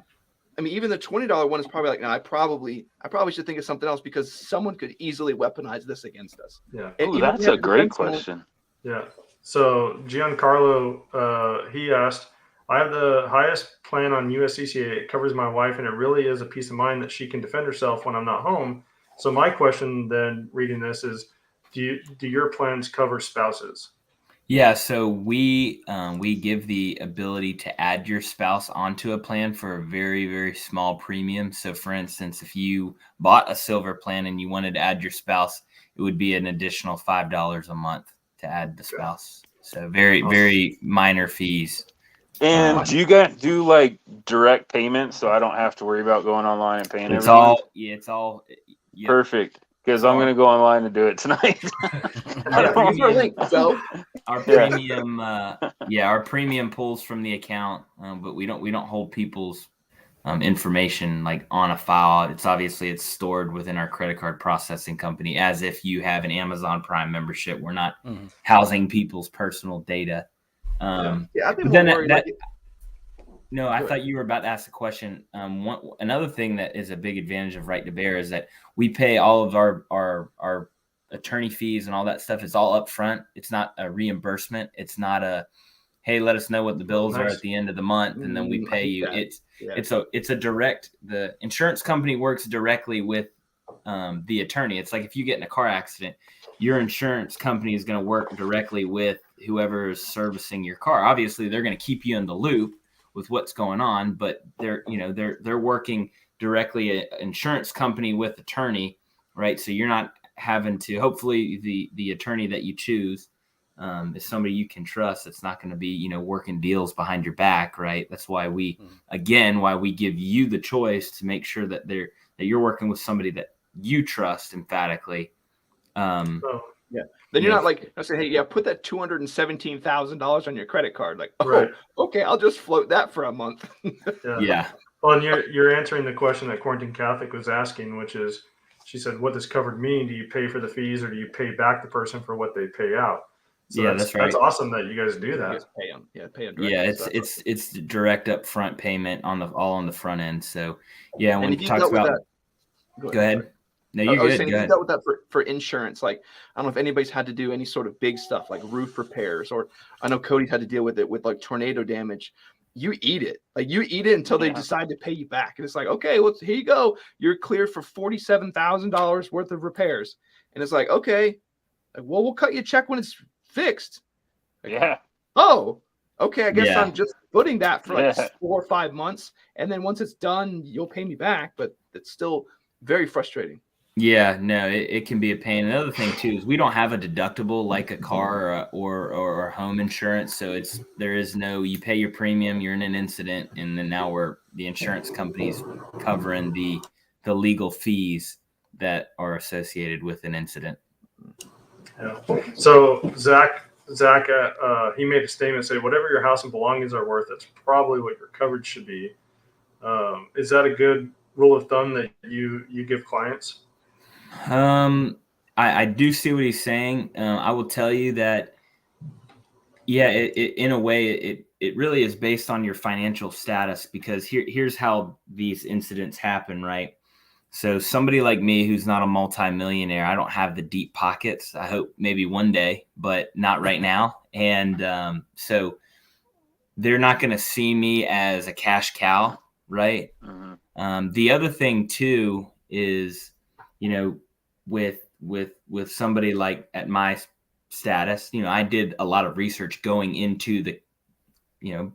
I mean, even the $20 one is probably like, no, I probably should think of something else because someone could easily weaponize this against us. Yeah. Ooh, that's a great question. Yeah. So Giancarlo, he asked, I have the highest plan on USCCA. It covers my wife, and it really is a peace of mind that she can defend herself when I'm not home. So my question then, reading this, is, do your plans cover spouses? Yeah, so we give the ability to add your spouse onto a plan for a very, very small premium. So, for instance, if you bought a silver plan and you wanted to add your spouse, it would be an additional $5 a month to add the spouse. So very, very minor fees. And do you guys do like direct payments so I don't have to worry about going online and paying everything? It's all perfect. Because I'm going to go online and do it tonight. Our premium pulls from the account, but we don't hold people's information like on a file. It's stored within our credit card processing company as if you have an Amazon Prime membership. We're not housing people's personal data. I've been more worried. No, I thought you were about to ask a question. Another thing that is a big advantage of Right to Bear is that we pay all of our attorney fees and all that stuff. It's all up front. It's not a reimbursement. It's not a, hey, let us know what the bills are at the end of the month and then we pay you. It's a direct. The insurance company works directly with the attorney. It's like if you get in a car accident, your insurance company is going to work directly with whoever is servicing your car. Obviously, they're going to keep you in the loop with what's going on, but they're working directly, an insurance company with attorney, right? So you're not having to, hopefully the attorney that you choose is somebody you can trust. It's not going to be, working deals behind your back, right? That's why why we give you the choice to make sure that you're working with somebody that you trust emphatically. Then you're not like, I say, hey, yeah, put that $217,000 on your credit card. Like, Right. Okay, I'll just float that for a month. Yeah. Well, and you're answering the question that Quarantine Catholic was asking, which is, she said, what does covered mean? Do you pay for the fees or do you pay back the person for what they pay out? So that's right. That's awesome that you guys do that. You just pay them. Yeah, pay them directly. Yeah, it's direct upfront payment all on the front end. So yeah, when if we you talk dealt with about that, go ahead. No, you're I was good. saying, Go if you ahead. dealt with that for insurance, like I don't know if anybody's had to do any sort of big stuff like roof repairs, or I know Cody's had to deal with it with like tornado damage. You eat it. Like you eat it until they decide to pay you back. And it's like, okay, well, here you go. You're cleared for $47,000 worth of repairs. And it's like, okay, well, we'll cut you a check when it's fixed. Like, oh, okay. I guess I'm just footing that for like 4 or 5 months. And then once it's done, you'll pay me back. But it's still very frustrating. Yeah, no, it can be a pain. Another thing too is we don't have a deductible like a car or home insurance. So there is no, you pay your premium, you're in an incident, and then now the insurance company's covering the legal fees that are associated with an incident. Yeah. So Zach, he made a statement saying, whatever your house and belongings are worth, that's probably what your coverage should be. Is that a good rule of thumb that you give clients? I do see what he's saying. I will tell you that, it in a way, it really is based on your financial status, because here's how these incidents happen, right? So somebody like me, who's not a multimillionaire, I don't have the deep pockets. I hope maybe one day, but not right now. And so they're not going to see me as a cash cow, right? Mm-hmm. The other thing too is, with somebody like at my status, I did a lot of research going into the,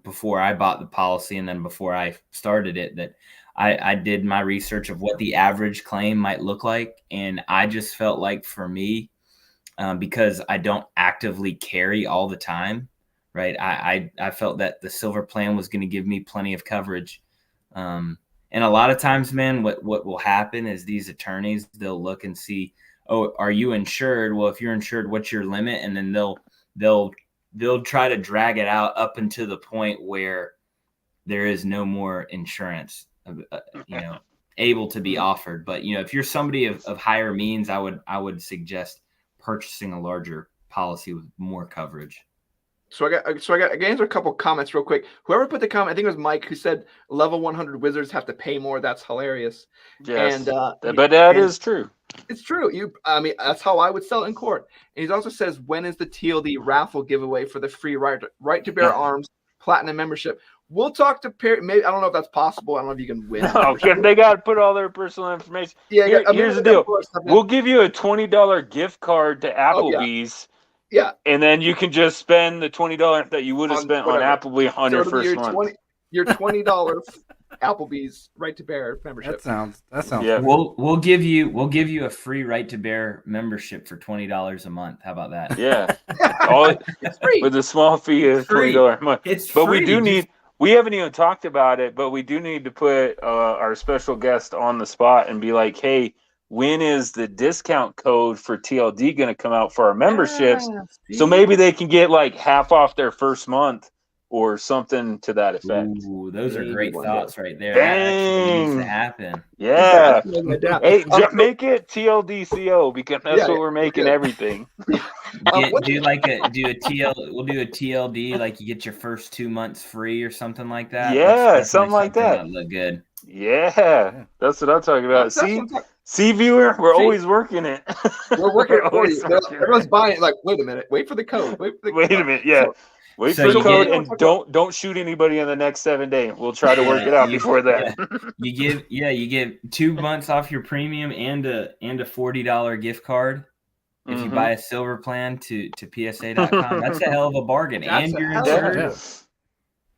before I bought the policy and then before I started it, that I did my research of what the average claim might look like. And I just felt like for me, because I don't actively carry all the time, right? I felt that the silver plan was going to give me plenty of coverage. And a lot of times, man, what will happen is these attorneys, they'll look and see, oh, are you insured? Well, if you're insured, what's your limit? And then they'll try to drag it out up until the point where there is no more insurance, able to be offered. But if you're somebody of higher means, I would suggest purchasing a larger policy with more coverage. So I got to answer a couple comments real quick. Whoever put the comment, I think it was Mike, who said level 100 wizards have to pay more. That's hilarious. Yes, but that is true. It's true. That's how I would sell it in court. And he also says, when is the TLD raffle giveaway for the free right to bear arms platinum membership? We'll talk to Perry. Maybe I don't know if that's possible. I don't know if you can win. Okay, they got to put all their personal information. Yeah, here's the deal. We'll give you a $20 gift card to Applebee's. Yeah, and then you can just spend the $20 that you would have spent on Applebee's on your first month. Your $20 Applebee's right to bear membership. That sounds. Yeah. We'll give you a free right to bear membership for $20 a month. How about that? Yeah, it's free with a small fee of $20 a month. It's but free. We haven't even talked about it, but we do need to put our special guest on the spot and be like, hey, when is the discount code for TLD going to come out for our memberships? So maybe they can get like half off their first month or something to that effect. Ooh, those are great thoughts right there. Dang. That actually needs to happen. Yeah. Hey, make it TLDCO, because that's what we're making everything. We'll do a TLD, like you get your first 2 months free or something like that. Yeah, something like that. That'd look good. Yeah, that's what I'm talking about. See, viewer, we're always working it. We're working it for you. Everyone's buying it. Like, wait a minute. Wait for the code. Wait a minute. Yeah. Wait So for the you code get- and don't shoot anybody in the next 7 days. We'll try to work it out before that. You get 2 months off your premium and a $40 gift card if you buy a silver plan to PSA.com. That's a hell of a bargain, That's and a you're hell of a insured. deal.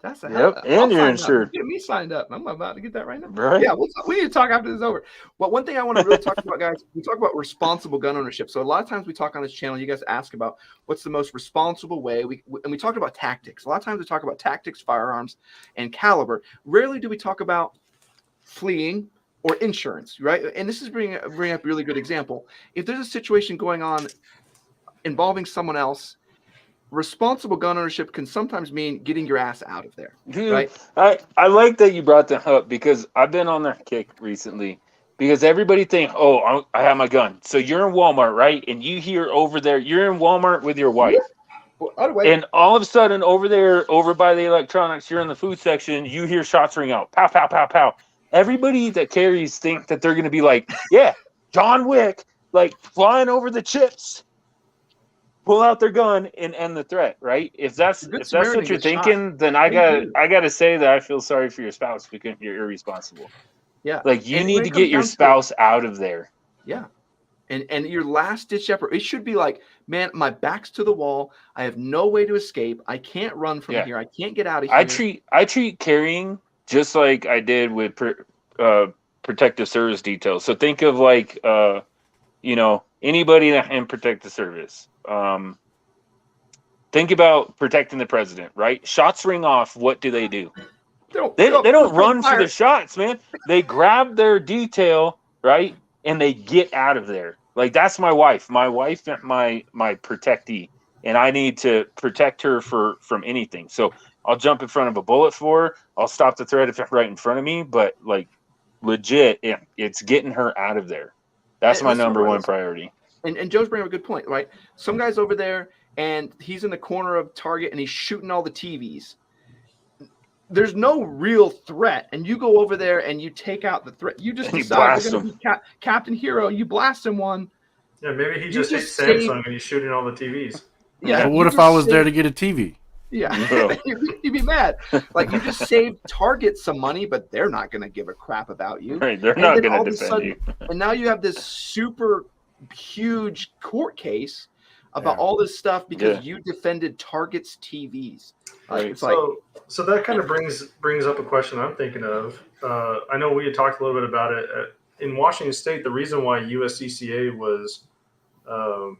That's a hell. and I'm you're signed up. insured. Get me signed up. I'm about to get that right now. Right. Yeah, we need to talk after this is over. But one thing I want to really talk about, guys, we talk about responsible gun ownership. So a lot of times we talk on this channel, you guys ask about what's the most responsible way. And we talk about tactics. A lot of times we talk about tactics, firearms, and caliber. Rarely do we talk about fleeing or insurance, right? And this is bringing up a really good example. If there's a situation going on involving someone else, responsible gun ownership can sometimes mean getting your ass out of there. Dude, right? I like that you brought that up because I've been on that kick recently because everybody think, oh, I have my gun. So you're in Walmart, right? And you hear over there, you're in Walmart with your wife. Well, otherwise, And all of a sudden over there, over by the electronics, you're in the food section, you hear shots ring out. Pow, pow, pow, pow. Everybody that carries think that they're going to be like, yeah, John Wick, like flying over the chips. Pull out their gun and end the threat, right? If that's what you're thinking, then I gotta say that I feel sorry for your spouse because you're irresponsible. Yeah, like you need to get your spouse out of there. Yeah, and your last ditch effort, it should be like, man, my back's to the wall. I have no way to escape. I can't run from here. I can't get out of here. I treat carrying just like I did with protective service details. So think of like anybody in protective service. Think about protecting the president, right? Shots ring off. What do? They don't run for the shots, man. They grab their detail, right? And they get out of there. Like that's my wife. My wife, my protectee. And I need to protect her from anything. So I'll jump in front of a bullet for her. I'll stop the threat if it's right in front of me. But like legit, it's getting her out of there. That's my number one priority. And Joe's bringing up a good point, right? Some guy's over there and he's in the corner of Target and he's shooting all the TVs. There's no real threat. And you go over there and you take out the threat. You just decide you're going to be Captain Hero. You blast him one. Yeah, maybe he just hates Samsung and he's shooting all the TVs. Yeah. But what if I was there to get a TV? Yeah, you'd be mad. Like you just saved Target some money, but they're not going to give a crap about you. Right, they're not going to defend you. And now you have this super huge court case about all this stuff because you defended Target's TVs. Right. So that kind of brings up a question I'm thinking of. I know we had talked a little bit about it in Washington State. The reason why USCCA was, the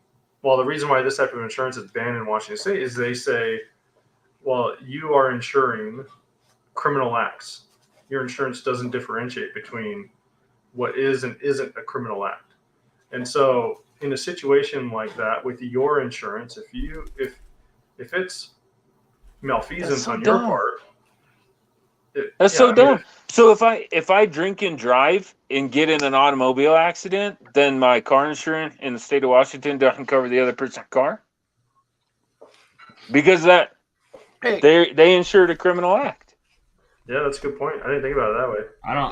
reason why this type of insurance is banned in Washington State is they say, well, you are insuring criminal acts. Your insurance doesn't differentiate between what is and isn't a criminal act. And so in a situation like that with your insurance, if it's malfeasance on your part, that's so dumb. So if I drink and drive and get in an automobile accident, then my car insurance in the state of Washington doesn't cover the other person's car? Because they insured a criminal act. Yeah, that's a good point. I didn't think about it that way. I don't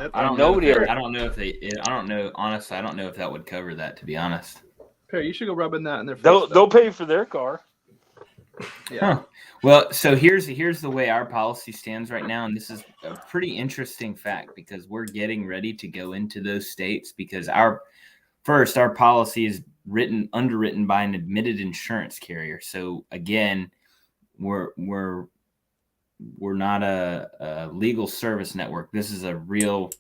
know if that would cover that, to be honest. Perry, you should go rubbing that in their face. They'll pay for their car. Yeah. Huh. Well, so here's the way our policy stands right now, and this is a pretty interesting fact because we're getting ready to go into those states because our policy is underwritten by an admitted insurance carrier. So again, we're not a legal service network. This is a real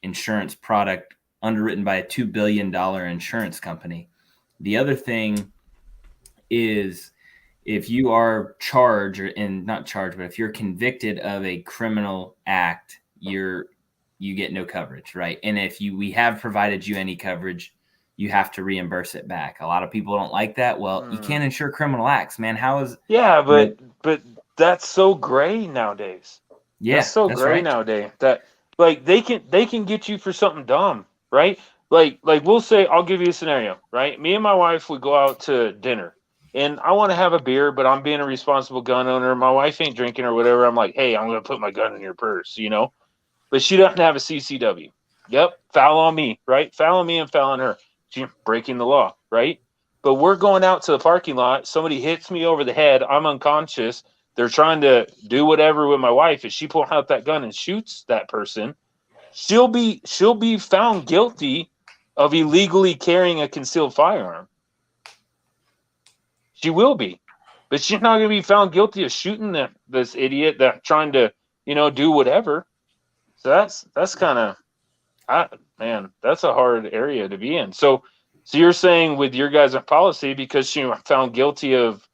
insurance product underwritten by a $2 billion insurance company. The other thing is if you are if you're convicted of a criminal act, you get no coverage, right? And if we have provided you any coverage, you have to reimburse it back. A lot of people don't like that. Well, you can't insure criminal acts, man. How is? Yeah, but that's so gray nowadays. Yeah, that's so gray nowadays that like they can get you for something dumb, right? Like we'll say, I'll give you a scenario, right? Me and my wife would go out to dinner. And I want to have a beer, but I'm being a responsible gun owner. My wife ain't drinking or whatever. I'm like, hey, I'm going to put my gun in your purse, But she doesn't have a CCW. Yep, foul on me, right? Foul on me and foul on her. She's breaking the law, right? But we're going out to the parking lot. Somebody hits me over the head. I'm unconscious. they're trying to do whatever with my wife. If she pulls out that gun and shoots that person, she'll be found guilty of illegally carrying a concealed firearm. She will be, but she's not going to be found guilty of shooting this idiot that trying to, do whatever. So that's kind of, man, that's a hard area to be in. So you're saying with your guys' policy, because she was found guilty of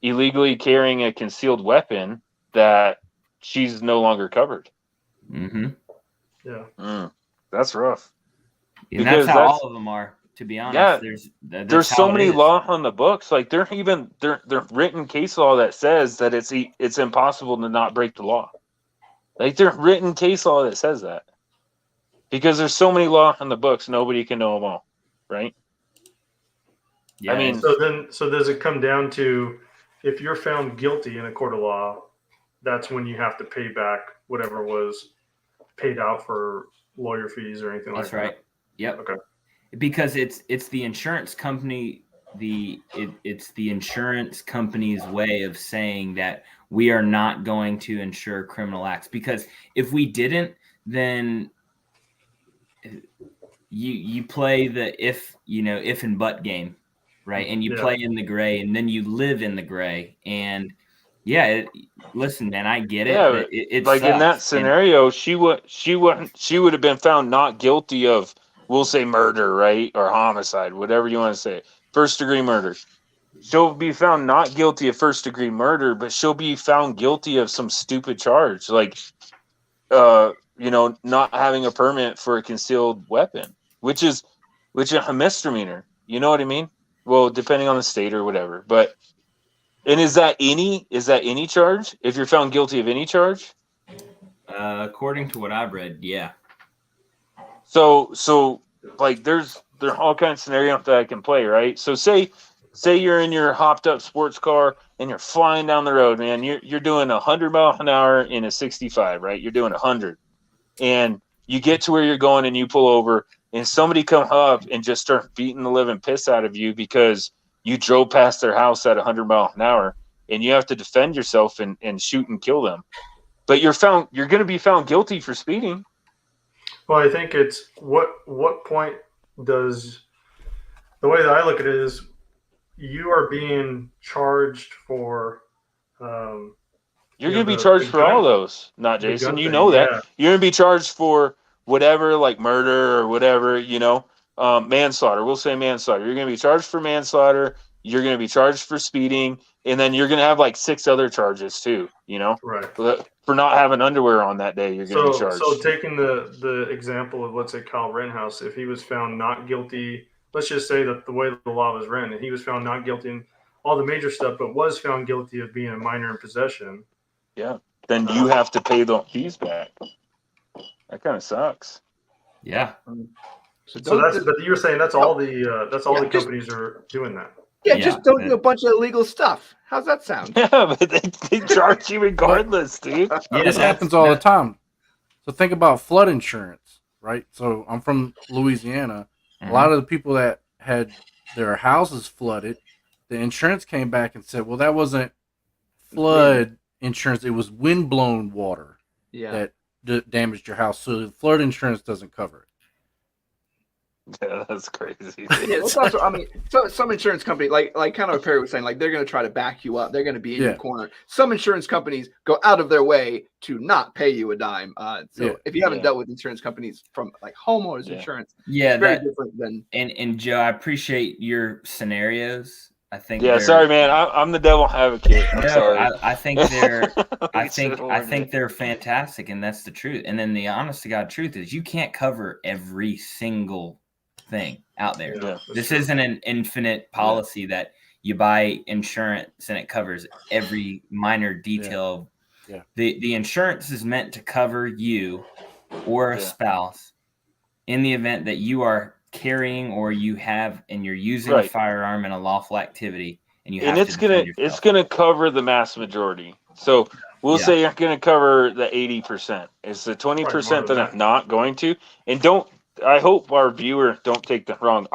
illegally carrying a concealed weapon, that she's no longer covered. Mm-hmm. Yeah. That's rough. And that's how all of them are, to be honest. Yeah, there's so many law on the books. Like they're written case law that says that it's impossible to not break the law. Like there's written case law that says that. Because there's so many law on the books, nobody can know them all, right? Yeah. I mean, so does it come down to, if you're found guilty in a court of law, that's when you have to pay back whatever was paid out for lawyer fees or anything like that? That's right. Yep. Okay. Because it's the insurance company, it's the insurance company's way of saying that we are not going to insure criminal acts. Because if we didn't, then you play the if and but game, right? And you play in the gray, and then you live in the gray. And listen, man, I get it. Yeah, it like sucks. in that scenario, she would have been found not guilty of, we'll say, murder, right, or homicide, whatever you want to say, first-degree murder. She'll be found not guilty of first-degree murder, but she'll be found guilty of some stupid charge, like, not having a permit for a concealed weapon, which is a misdemeanor. You know what I mean? Well, depending on the state or whatever, but. And is that any charge? If you're found guilty of any charge? According to what I've read, yeah. So like there's all kinds of scenarios that I can play, right? So say you're in your hopped up sports car and you're flying down the road, man. You're doing 100 miles an hour in a 65, right? You're doing 100, and you get to where you're going and you pull over, and somebody come up and just start beating the living piss out of you because you drove past their house at 100 miles an hour, and you have to defend yourself and shoot and kill them. But you're going to be found guilty for speeding. Well, I think it's what point does, the way that I look at it is, you are being charged for. You're going to be charged for all those, not Jason. You know that. Yeah. You're going to be charged for whatever, like murder or whatever, manslaughter. We'll say manslaughter. You're going to be charged for manslaughter. You're going to be charged for speeding. And then you're going to have like 6 other charges too, Right. For not having underwear on that day, you're going to be charged. So taking the example of, let's say, Kyle Rittenhouse, if he was found not guilty, let's just say that the way the law was written, and he was found not guilty in all the major stuff, but was found guilty of being a minor in possession. Yeah. Then you have to pay the fees back. That kind of sucks. Yeah. So but you're saying that's all the companies are doing that. Yeah, just don't do a bunch of illegal stuff. How's that sound? Yeah, but they charge you regardless, dude. This happens all the time. So think about flood insurance, right? So I'm from Louisiana. Mm-hmm. A lot of the people that had their houses flooded, the insurance came back and said, well, that wasn't flood insurance. It was windblown water that damaged your house. So the flood insurance doesn't cover it. Yeah, that's crazy. Yeah, that's also, some insurance company, like kind of what Perry was saying, like they're going to try to back you up. They're going to be in your corner. Some insurance companies go out of their way to not pay you a dime. If you haven't dealt with insurance companies from like homeowners insurance, it's very different than. And Joe, I appreciate your scenarios. I think. Yeah, sorry, man. I'm the devil advocate. I'm sorry. I think they're. I think they're fantastic, and that's the truth. And then the honest to God truth is, you can't cover every single thing out there. Yeah, this isn't an infinite policy that you buy insurance and it covers every minor detail. Yeah. The insurance is meant to cover you or a spouse in the event that you are carrying or you're using a firearm in a lawful activity, and it's gonna cover the mass majority. So we'll say you're gonna cover the 80%. It's the 20% that I'm not going to. And I hope our viewer don't take that wrong.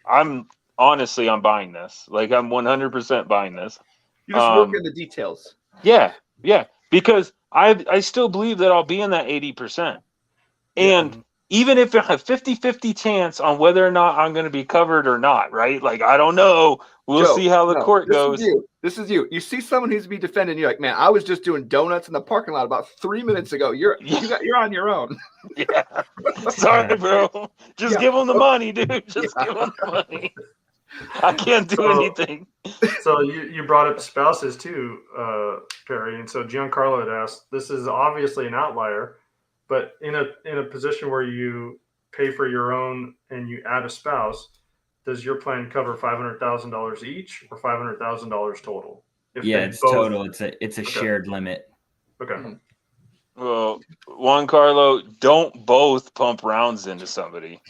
I'm honestly buying this. Like I'm 100% buying this. You just work in the details. Yeah, yeah, because I still believe that I'll be in that 80%. And even if it's a 50-50 chance on whether or not I'm going to be covered or not, right? Like, I don't know. We'll Joe, see how the no, court goes. This is you. You see someone who's be defending. You're like, man, I was just doing donuts in the parking lot about 3 minutes ago. You're on your own. Yeah. Sorry, bro. Just give them the money, dude. Just give them the money. I can't do anything. So you brought up spouses too, Perry, and so Giancarlo had asked. This is obviously an outlier, but in a position where you pay for your own and you add a spouse, does your plan cover $500,000 each or $500,000 total? It's total. It's a shared limit. Okay. Well, Juan Carlo, don't both pump rounds into somebody.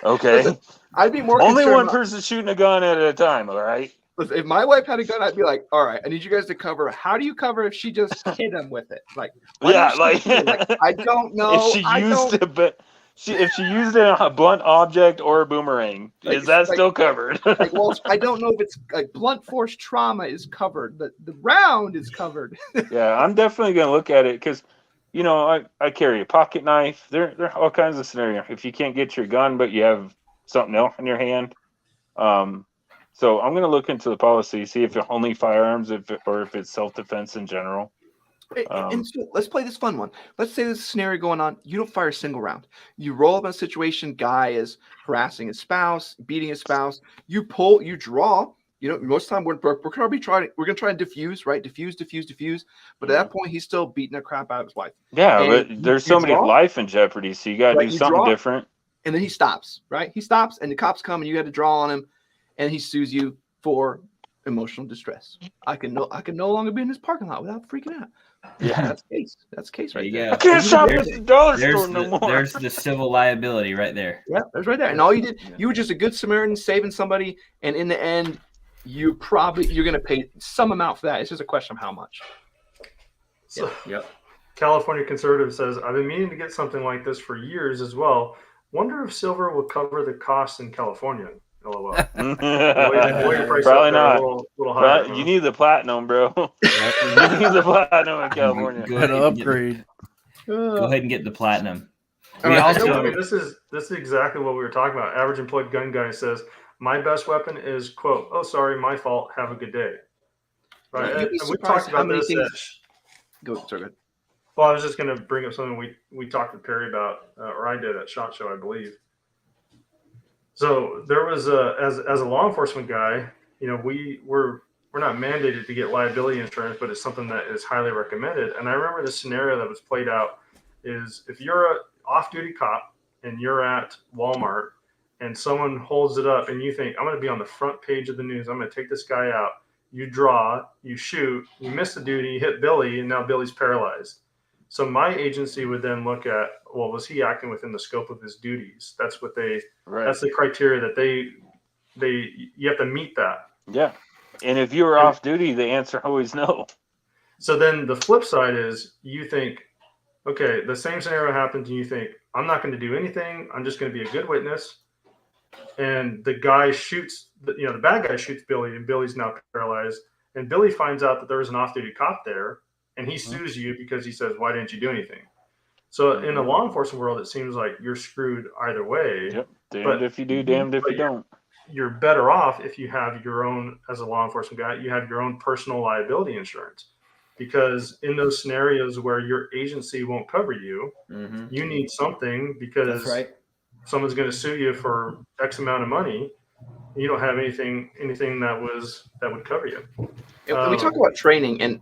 Okay. Listen, I'd be more only concerned one person shooting a gun at a time. All right. Listen, if my wife had a gun, I'd be like, all right, I need you guys to cover. How do you cover if she just hit him with it? Like, yeah, like I don't know. If she used if she used a blunt object or a boomerang, is that still covered? Well, I don't know if it's like blunt force trauma is covered, but the round is covered. Yeah, I'm definitely gonna look at it because, you know, I carry a pocket knife. There are all kinds of scenarios. If you can't get your gun, but you have something else in your hand, so I'm gonna look into the policy, see if it's only firearms, or if it's self-defense in general. And so let's play this fun one. Let's say there's a scenario going on. You don't fire a single round. You roll up in a situation. Guy is harassing his spouse, beating his spouse. You pull, you draw. You know, most of the time we're gonna try and diffuse, right? Diffuse. But at that point, he's still beating the crap out of his wife. Yeah, and but there's somebody's life in jeopardy, so you gotta do something different. And then he stops, right? He stops, and the cops come, and you got to draw on him, and he sues you for emotional distress. I can no longer be in this parking lot without freaking out. Yeah, that's the case right there. I can't shop at the dollar store no more. There's the civil liability right there. Yeah, there's right there. And all you did, you were just a good Samaritan saving somebody, and in the end, you're going to pay some amount for that. It's just a question of how much. So, California Conservative says, I've been meaning to get something like this for years as well. Wonder if silver will cover the costs in California. LOL. Probably not. Little higher, you need the platinum, bro. You need the platinum in California. Go ahead and upgrade. Go ahead and get the platinum. This is exactly what we were talking about. Average employed gun guy says, my best weapon is, quote, oh, sorry, my fault. Have a good day. Right. We talked about this. Go ahead. Well, I was just going to bring up something we talked with Perry about, or I did at SHOT Show, I believe. So there was as a law enforcement guy, you know, we're not mandated to get liability insurance, but it's something that is highly recommended. And I remember the scenario that was played out is if you're an off-duty cop and you're at Walmart and someone holds it up and you think, I'm going to be on the front page of the news, I'm going to take this guy out. You draw, you shoot, you miss the duty, you hit Billy, and now Billy's paralyzed. So my agency would then look at, well, was he acting within the scope of his duties? That's what that's the criteria that you have to meet that. Yeah. And if you were off duty, the answer always no. So then the flip side is you think, okay, the same scenario happens and you think, I'm not going to do anything. I'm just going to be a good witness. And the guy shoots, the bad guy shoots Billy and Billy's now paralyzed. And Billy finds out that there was an off-duty cop there. And he sues you because he says, why didn't you do anything? So in the law enforcement world, it seems like you're screwed either way. Yep. Damned if you do, damned if you don't. You're better off if you have your own, as a law enforcement guy, you have your own personal liability insurance. Because in those scenarios where your agency won't cover you, you need something because someone's going to sue you for X amount of money. You don't have anything that would cover you. And we talk about training and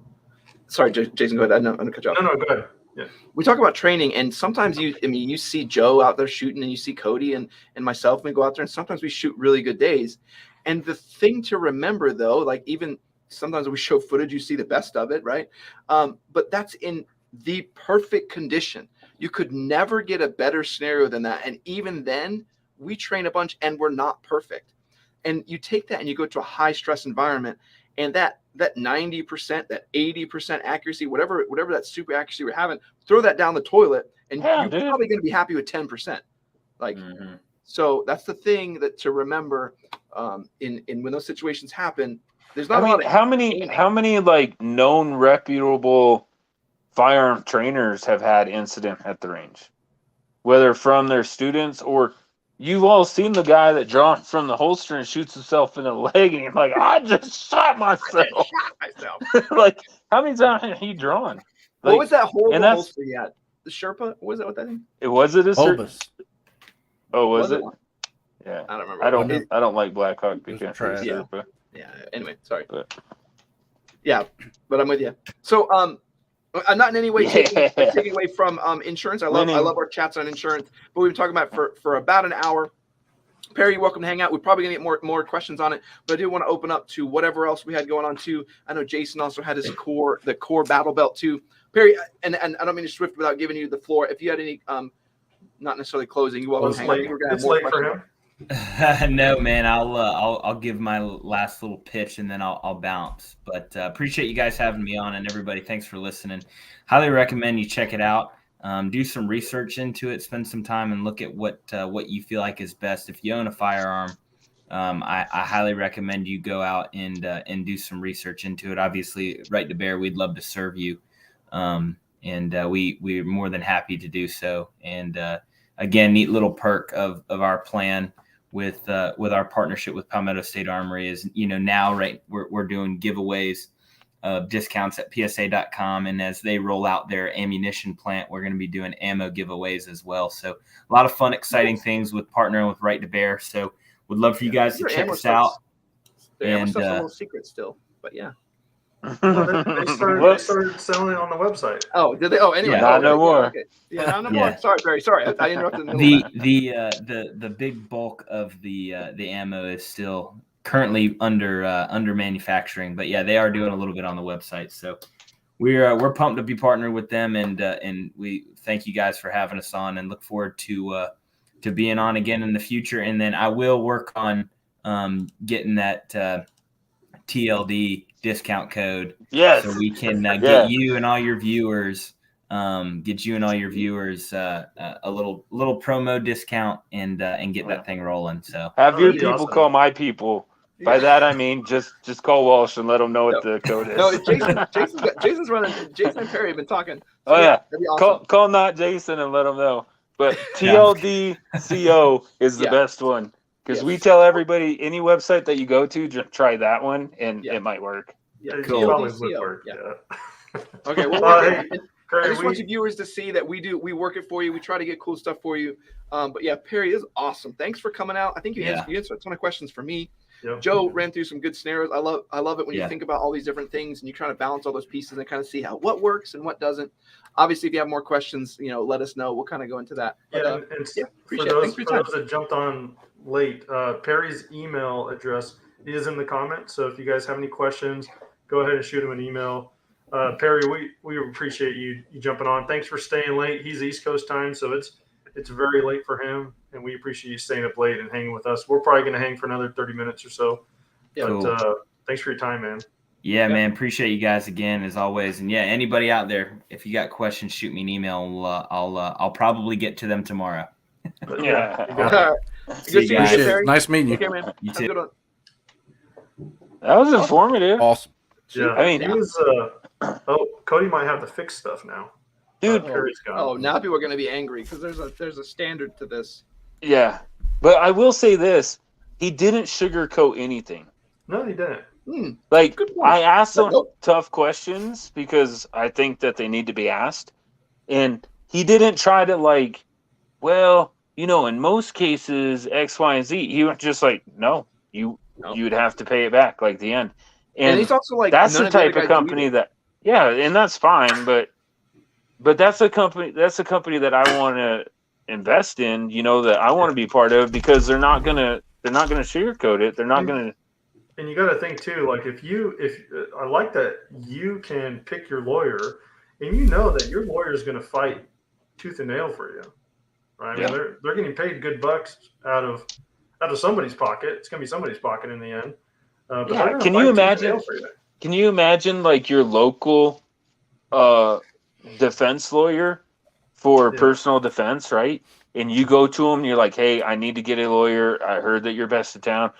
sorry, Jason, go ahead. I'm going to cut you off. No, go ahead. Yeah. We talk about training, and sometimes you see Joe out there shooting, and you see Cody and myself, and we go out there, and sometimes we shoot really good days. And the thing to remember, though, like even sometimes we show footage, you see the best of it, right? But that's in the perfect condition. You could never get a better scenario than that. And even then, we train a bunch, and we're not perfect. And you take that, and you go to a high-stress environment, and that 90%, that 80% accuracy, whatever that super accuracy we're having, throw that down the toilet, and you're probably going to be happy with 10%. So that's the thing that to remember. In when those situations happen, there's not a lot of how many like known reputable firearm trainers have had incident at the range, whether from their students or you've all seen the guy that draws from the holster and shoots himself in the leg, and you're like, I just shot myself. Like, how many times have he drawn? Like, what was that horrible and that's- holster he had? The Sherpa? Was that what that thing? Was it a certain? Bulbous. Oh, was Was it? it? Yeah. I don't remember. I don't like Blackhawk It was because trash. Yeah. Yeah. Anyway, sorry. But- Yeah, but I'm with you. So, I'm not in any way taking away from insurance. I love our chats on insurance, but we've been talking about it for about an hour. Perry, you're welcome to hang out. We're probably gonna get more questions on it, but I do want to open up to whatever else we had going on too. I know Jason also had his core battle belt too. Perry, and I don't mean to swift without giving you the floor. If you had any, not necessarily closing, you're welcome to hang out. I think we're gonna have It's more late for questions. him. No, man, I'll give my last little pitch and then I'll bounce. But appreciate you guys having me on, and everybody, thanks for listening. Highly recommend you check it out. Do some research into it, spend some time and look at what you feel like is best. If you own a firearm, I highly recommend you go out and do some research into it. Obviously, Right to Bear, we'd love to serve you, and we're more than happy to do so. And again, neat little perk of our plan with our partnership with Palmetto State Armory is, now we're doing giveaways of discounts at psa.com, and as they roll out their ammunition plant, we're going to be doing ammo giveaways as well. So a lot of fun, exciting things with partnering with Right to Bear. So would love for you guys to check us out. The ammo And, stuff's a little secret still, but yeah. Well, they started selling it on the website. Oh, did they? Oh, anyway. Yeah. Not no more. Okay. Yeah, not no Yeah. more. Sorry, Barry. Sorry, I interrupted in the middle of that. The big bulk of the ammo is still currently under manufacturing, but yeah, they are doing a little bit on the website. So we're pumped to be partnered with them, and we thank you guys for having us on, and look forward to being on again in the future. And then I will work on getting that TLD discount code, Yes. so we can Yeah. get you and all your viewers a little promo discount and get that thing rolling. So Have your that'd be people awesome. call my people. By that I mean just call Walsh and let them know what the code is. No, Jason's running. Jason and Perry have been talking. Oh, yeah. That'd be awesome. Call not Jason and let them know. But TLDCO is the Yeah. best one, because Yes. we tell everybody any website that you go to, just try that one, and Yeah. it might work. Yeah, it Cool. probably would TLDCO, work. yeah. Yeah. Okay, well, Hey, I Perry, just want you viewers to see that we work it for you. We try to get cool stuff for you. But yeah, Perry is awesome. Thanks for coming out. I think you answered a ton of questions for me. Yep. Joe ran through some good scenarios. I love it when you Yeah. think about all these different things and you try to balance all those pieces and kind of see what works and what doesn't. Obviously, if you have more questions, let us know. We'll kind of go into that. But, Yeah, and yeah, for appreciate it. Thanks for your time. those that jumped on late, Perry's email address is in the comments. So if you guys have any questions, go ahead and shoot him an email. Perry, we appreciate you jumping on. Thanks for staying late. He's East Coast time, so it's very late for him, and we appreciate you staying up late and hanging with us. We're probably going to hang for another 30 minutes or so. Yeah. But thanks for your time, man. yeah, man, appreciate you guys again as always. And yeah, anybody out there, if you got questions, shoot me an email. And I'll probably get to them tomorrow. But, Yeah. you got it. All right. See Good you seeing guys. you, Appreciate it. Perry. Nice meeting you. Okay, man. You Have a too. good one. That was informative. Awesome. Yeah, I mean- he was. Cody might have to fix stuff now. Dude, Perry's gone. Oh, now people are going to be angry because there's a standard to this. yeah. But I will say this. He didn't sugarcoat anything. No, he didn't. Like, Good point. I asked some Nope. tough questions because I think that they need to be asked. And he didn't try to, like, well, in most cases, X, Y, and Z. He was just like, no, you'd have to pay it back, like the end. And he's also like, that's none the of the other type of guys company do that, yeah, and that's fine, but that's a company that I want to invest in, that I want to be part of, because they're not gonna sugarcoat it. They're not gonna. And you got to think too, like if I like that you can pick your lawyer, and you know that your lawyer is going to fight tooth and nail for you. Right? Yeah. I mean, they're getting paid good bucks out of somebody's pocket. It's going to be somebody's pocket in the end. But they're gonna Can fight you tooth and imagine? nail for you. Can you imagine like your local defense lawyer for personal defense, right? And you go to them and you're like, hey, I need to get a lawyer. I heard that you're best in town.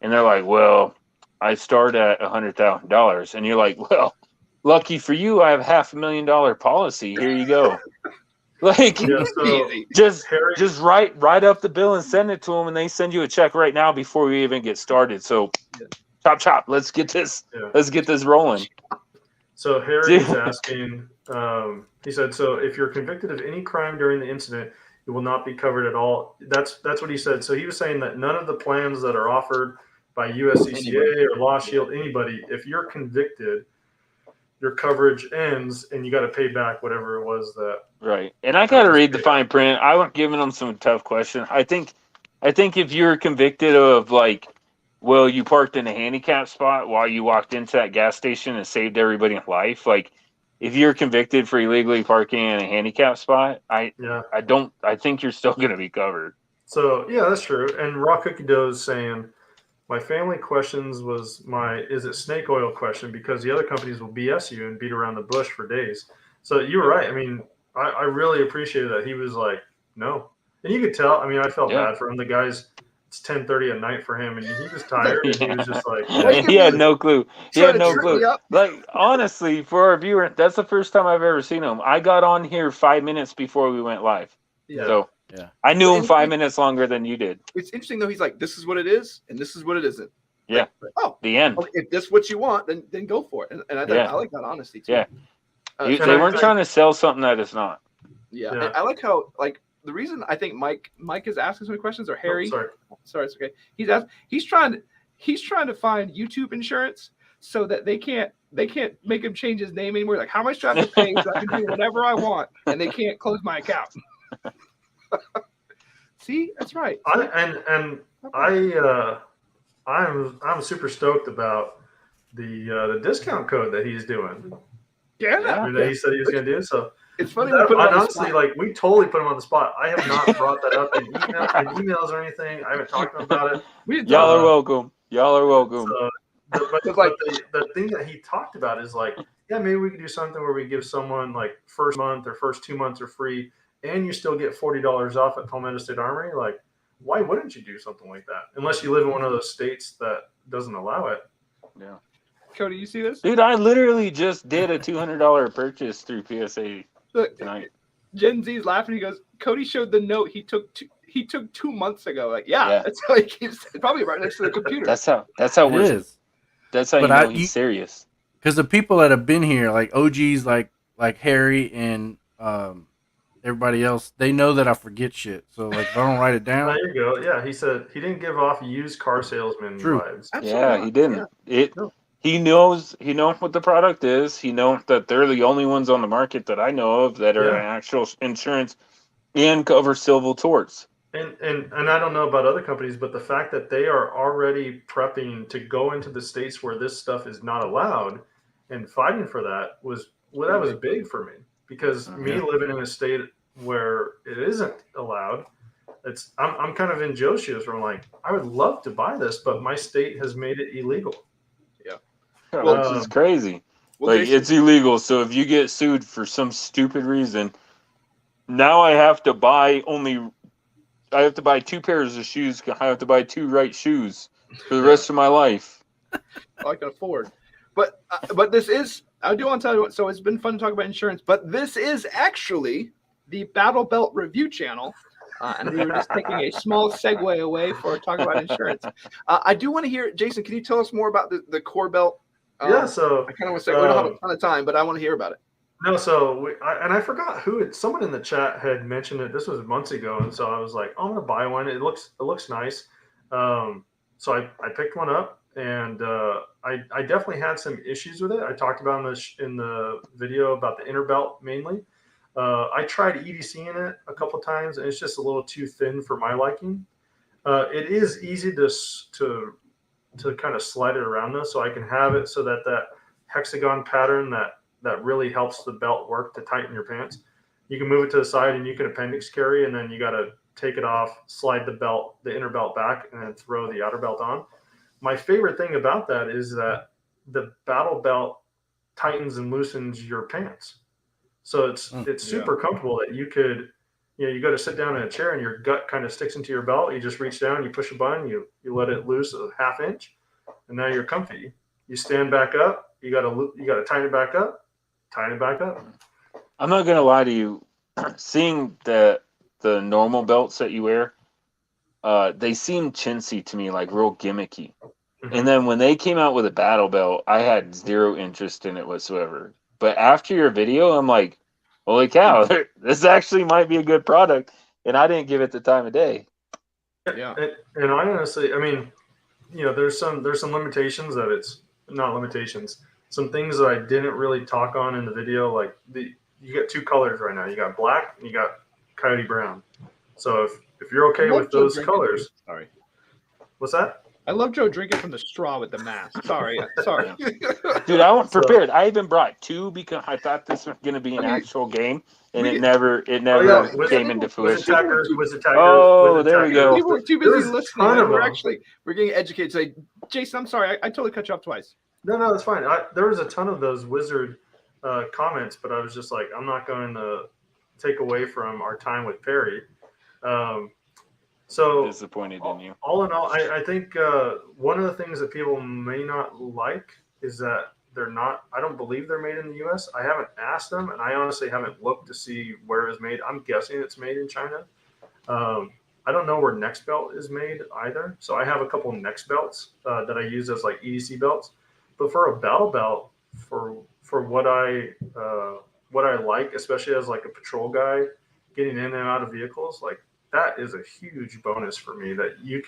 And they're like, well, I start at $100,000, and you're like, well, lucky for you, I have $500,000 policy. Here you go. Like, Yeah, so Easy. just Harry, write up the bill and send it to them, and they send you a check right now before we even get started. So, chop, let's get this rolling. So Harry is Dude. asking, he said, so if you're convicted of any crime during the incident, you will not be covered at all. That's what he said. So he was saying that none of the plans that are offered by USCCA or Law Shield, anybody, if you're convicted, your coverage ends and you got to pay back whatever it was that. Right. And I got to read the fine print. I was giving them some tough questions. I think if you're convicted of, like, well, you parked in a handicap spot while you walked into that gas station and saved everybody's life. Like, if you're convicted for illegally parking in a handicap spot, I think you're still going to be covered. So yeah, that's true. And Raw Cookie Dough is saying, my family questions was is it snake oil question, because the other companies will BS you and beat around the bush for days. So you were right. I mean, I really appreciated that. He was like, no. And you could tell, I mean, I felt bad for him. The guy's, it's 10:30 at night for him, and he was tired, and he was just like, he had no clue. He had no clue. Yep. Like, honestly, for our viewer, that's the first time I've ever seen him. I got on here 5 minutes before we went live. yeah. So Yeah. I knew him 5 minutes longer than you did. It's interesting though. He's like, this is what it is, and this is what it isn't. Yeah. Like, oh, The end. if this is what you want, then go for it. And I like that honesty too. Yeah. They and weren't trying to sell something that it's not. Yeah. Yeah. And I like how, like, the reason I think Mike is asking so many questions, or Harry. Sorry, it's okay. He's trying to find YouTube insurance so that they can't make him change his name anymore. Like, how much do I have to pay so I can do whatever I want, and they can't close my account? See, that's right. I'm super stoked about the discount code that he's doing. Yeah. That he said he was going to do. So It's funny. honestly, like, we totally put him on the spot. I have not brought that up in emails or anything. I haven't talked to him about it. Y'all are welcome. So, but the thing that he talked about is like, yeah, maybe we could do something where we give someone like first month or first 2 months are free, and you still get $40 off at Palmetto State Armory. Like, why wouldn't you do something like that? Unless you live in one of those states that doesn't allow it. Yeah. Cody, you see this? Dude, I literally just did a $200 purchase through PSA Look, tonight. Gen Z's laughing. He goes, Cody showed the note he took 2 months ago. Like, yeah. That's how he keeps, probably right next to the computer. That's how It we're. is. That's how you know he's serious. Because the people that have been here, like OGs, like Harry and everybody else, they know that I forget shit. So, like, if I don't write it down. There you go. Yeah, he said he didn't give off used car salesman vibes. Absolutely Yeah, not. he didn't. Yeah. He knows what the product is. He knows that they're the only ones on the market that I know of that are actual insurance and cover civil torts. And I don't know about other companies, but the fact that they are already prepping to go into the states where this stuff is not allowed and fighting for that was big for me, because me living in a state where it isn't allowed, I'm kind of in Joe's shoes where I'm like, I would love to buy this, but my state has made it illegal. Well, this is crazy. Well, like, it's illegal. So if you get sued for some stupid reason, now I have to buy 2 pairs of shoes. I have to buy 2 right shoes for the rest of my life. I can afford. But this is, I do want to tell you, so it's been fun to talk about insurance, but this is actually the Battle Belt Review channel. And we were just taking a small segue away for talking about insurance. I do want to hear, Jason, can you tell us more about the core belt? So I kind of want to say, we don't have a ton of time, but I want to hear about it. No, so I forgot someone in the chat had mentioned it. This was months ago, and so I was like, I'm gonna buy one. It looks nice. So I picked one up, and I definitely had some issues with it. I talked about in the video about the inner belt mainly. I tried EDC in it a couple times, and it's just a little too thin for my liking. It is easy to kind of slide it around though, so I can have it so that hexagon pattern that really helps the belt work to tighten your pants. You can move it to the side and you can appendix carry, and then you got to take it off, slide the inner belt back, and then throw the outer belt on. My favorite thing about that is that the battle belt tightens and loosens your pants. So it's super comfortable that you could, you go to sit down in a chair and your gut kind of sticks into your belt. You just reach down, you push a button, you let it loose a half inch. and now you're comfy. You stand back up. You gotta tighten it back up. Tighten it back up. I'm not gonna lie to you. Seeing the normal belts that you wear, they seem chintzy to me, like real gimmicky. And then when they came out with a battle belt, I had zero interest in it whatsoever. But after your video, I'm like, holy cow, this actually might be a good product. And I didn't give it the time of day. Yeah. And I honestly, I mean, there's some limitations that it's not limitations. Some things that I didn't really talk on in the video, like you got two colors right now. You got black and you got coyote brown. So if you're okay with those colors, sorry, what's that? I love Joe drinking from the straw with the mask. Sorry. Dude, I wasn't prepared. I even brought two because I thought this was going to be an actual game, and it never came into fruition. Oh, there we go. We were too busy listening. We're getting educated. Say, Jason, I'm sorry. I totally cut you off twice. No, it's fine. There was a ton of those wizard comments, but I was just like, I'm not going to take away from our time with Perry. So disappointed in you. All in all, I think one of the things that people may not like is that I don't believe they're made in the US. I haven't asked them, and I honestly haven't looked to see where it's made. I'm guessing it's made in China. I don't know where Next Belt is made either. So I have a couple Next Belts that I use as like EDC belts. But for a battle belt, for what I like, especially as like a patrol guy getting in and out of vehicles, like that is a huge bonus for me that you're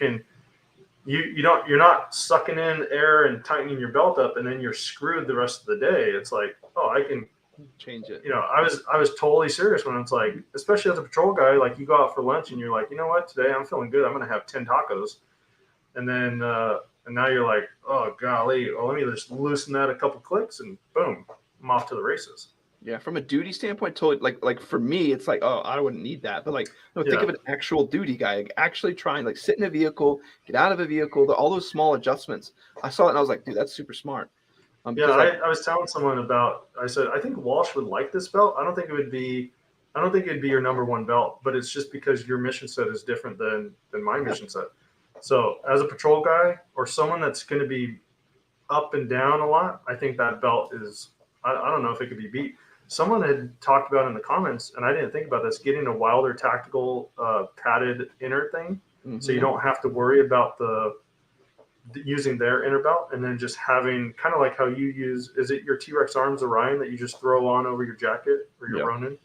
not sucking in air and tightening your belt up and then you're screwed the rest of the day. It's like, oh, I can change it. I was totally serious when it's like, especially as a patrol guy, like you go out for lunch and you're like, you know what, today I'm feeling good. I'm going to have 10 tacos. And then, and now you're like, oh golly, well, let me just loosen that a couple clicks and boom, I'm off to the races. Yeah, from a duty standpoint, totally. Like for me, it's like, oh, I wouldn't need that. But like, no, think of an actual duty guy, like actually trying, like sit in a vehicle, get out of a vehicle, all those small adjustments. I saw it and I was like, dude, that's super smart. I was telling someone I said, I think Walsh would like this belt. I don't think it'd be your number one belt, but it's just because your mission set is different than my mission set. So as a patrol guy or someone that's going to be up and down a lot, I think that belt is, I don't know if it could be beat. Someone had talked about in the comments, and I didn't think about this, getting a Wilder tactical padded inner thing. Mm-hmm. So you don't have to worry about using their inner belt, and then just having kind of like how you use, is it your T-Rex Arms Orion that you just throw on over your jacket or your Ronin?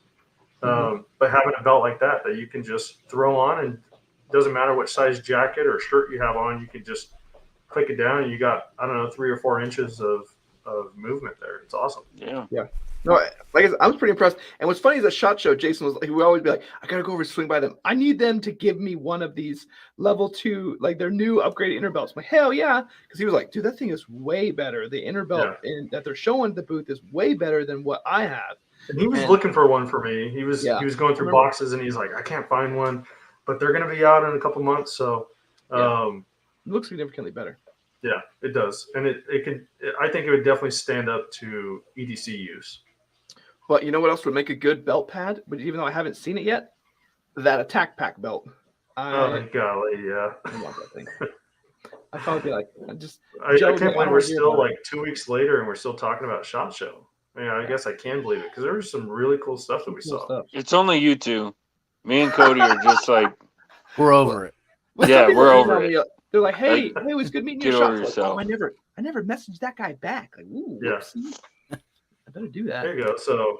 But having a belt like that you can just throw on, and it doesn't matter what size jacket or shirt you have on, you can just click it down and you got, I don't know, 3 or 4 inches of movement there. It's awesome. Yeah. No, like I said, I was pretty impressed. And what's funny is at SHOT Show, Jason was, he would always be like, I got to go over and swing by them. I need them to give me one of these level 2, like their new upgraded inner belts. I'm like, hell yeah. Because he was like, dude, that thing is way better. The inner belt that they're showing at the booth is way better than what I have. And he was looking for one for me. He was going through boxes and he's like, I can't find one, but they're going to be out in a couple months. So it looks significantly better. Yeah, it does. And I think it would definitely stand up to EDC use. But you know what else would make a good belt pad? But even though I haven't seen it yet, that attack pack belt. Oh, golly, yeah. I want that thing. I'd probably be like, I can't believe we're still like 2 weeks later and we're still talking about SHOT Show. I guess I can believe it because there was some really cool stuff that we saw. It's only you two. Me and Cody are just like, we're over it. Yeah, we're over it. They're like, hey, it was good meeting you. Get over yourself. Like, oh, I never messaged that guy back. Like, ooh, whoopsie. I better do that. There you go. So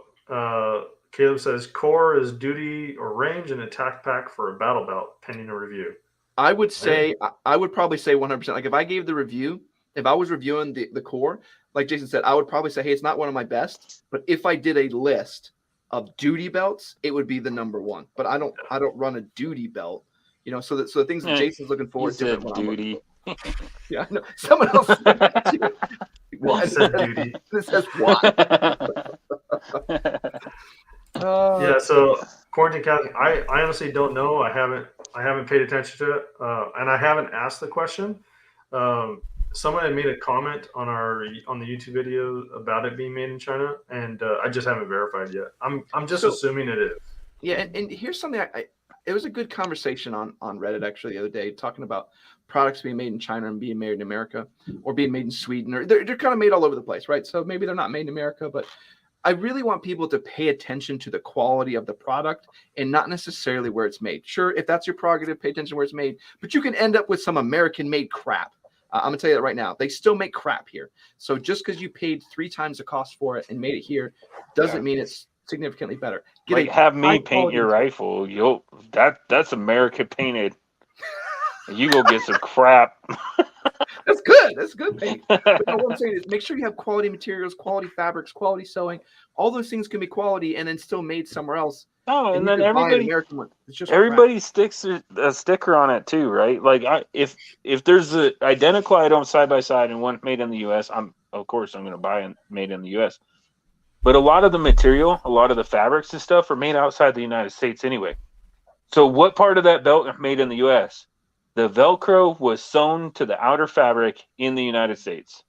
Caleb says core is duty or range and attack pack for a battle belt pending a review. I would say, I would probably say 100%. Like if I gave the review, if I was reviewing the core, like Jason said, I would probably say, hey, it's not one of my best. But if I did a list of duty belts, it would be the number one. But I don't run a duty belt. So the things that Jason's looking for is different. Duty. Yeah, I know. Someone else said that. What said duty? This says what? Yeah. So quarantine captain, I honestly don't know. I haven't paid attention to it, and I haven't asked the question. Someone had made a comment on the YouTube video about it being made in China, and I just haven't verified yet. I'm just assuming it is. Yeah, and here's something it was a good conversation on Reddit actually the other day, talking about products being made in China and being made in America, or being made in Sweden, or they're kind of made all over the place, right? So maybe they're not made in America, but I really want people to pay attention to the quality of the product and not necessarily where it's made. Sure, if that's your prerogative, pay attention to where it's made, but you can end up with some American-made crap. I'm gonna tell you that right now. They still make crap here. So just because you paid 3 times the cost for it and made it here, doesn't mean it's significantly better. Like, have me paint your rifle. That's America painted. You go get some crap. That's good. That's good paint. But no, what I'm saying is, make sure you have quality materials, quality fabrics, quality sewing. All those things can be quality and then still made somewhere else. Oh, and then you can buy an everybody, American one. It's just everybody sticks a sticker on it too, right? Like, if there's an identical item side by side and one made in the U.S., of course I'm going to buy it made in the U.S. But a lot of the material, a lot of the fabrics and stuff are made outside the United States anyway. So what part of that belt is made in the U.S.? The Velcro was sewn to the outer fabric in the United States.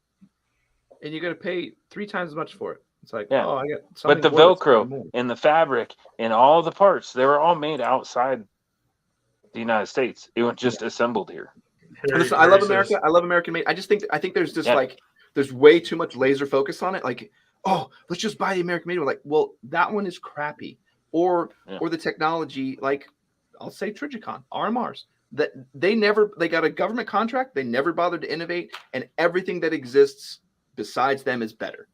And you're going to pay 3 times as much for it. It's like, yeah. oh, I got But something. the Velcro and the fabric and all the parts, they were all made outside the United States. It was just assembled here. Listen, I love America. I love American made. I think there's just like, there's way too much laser focus on it. Like, oh, let's just buy the American made one. Like, well, that one is crappy. Or the technology, like, I'll say Trigicon, RMRs. That they got a government contract. They never bothered to innovate, and everything that exists besides them is better.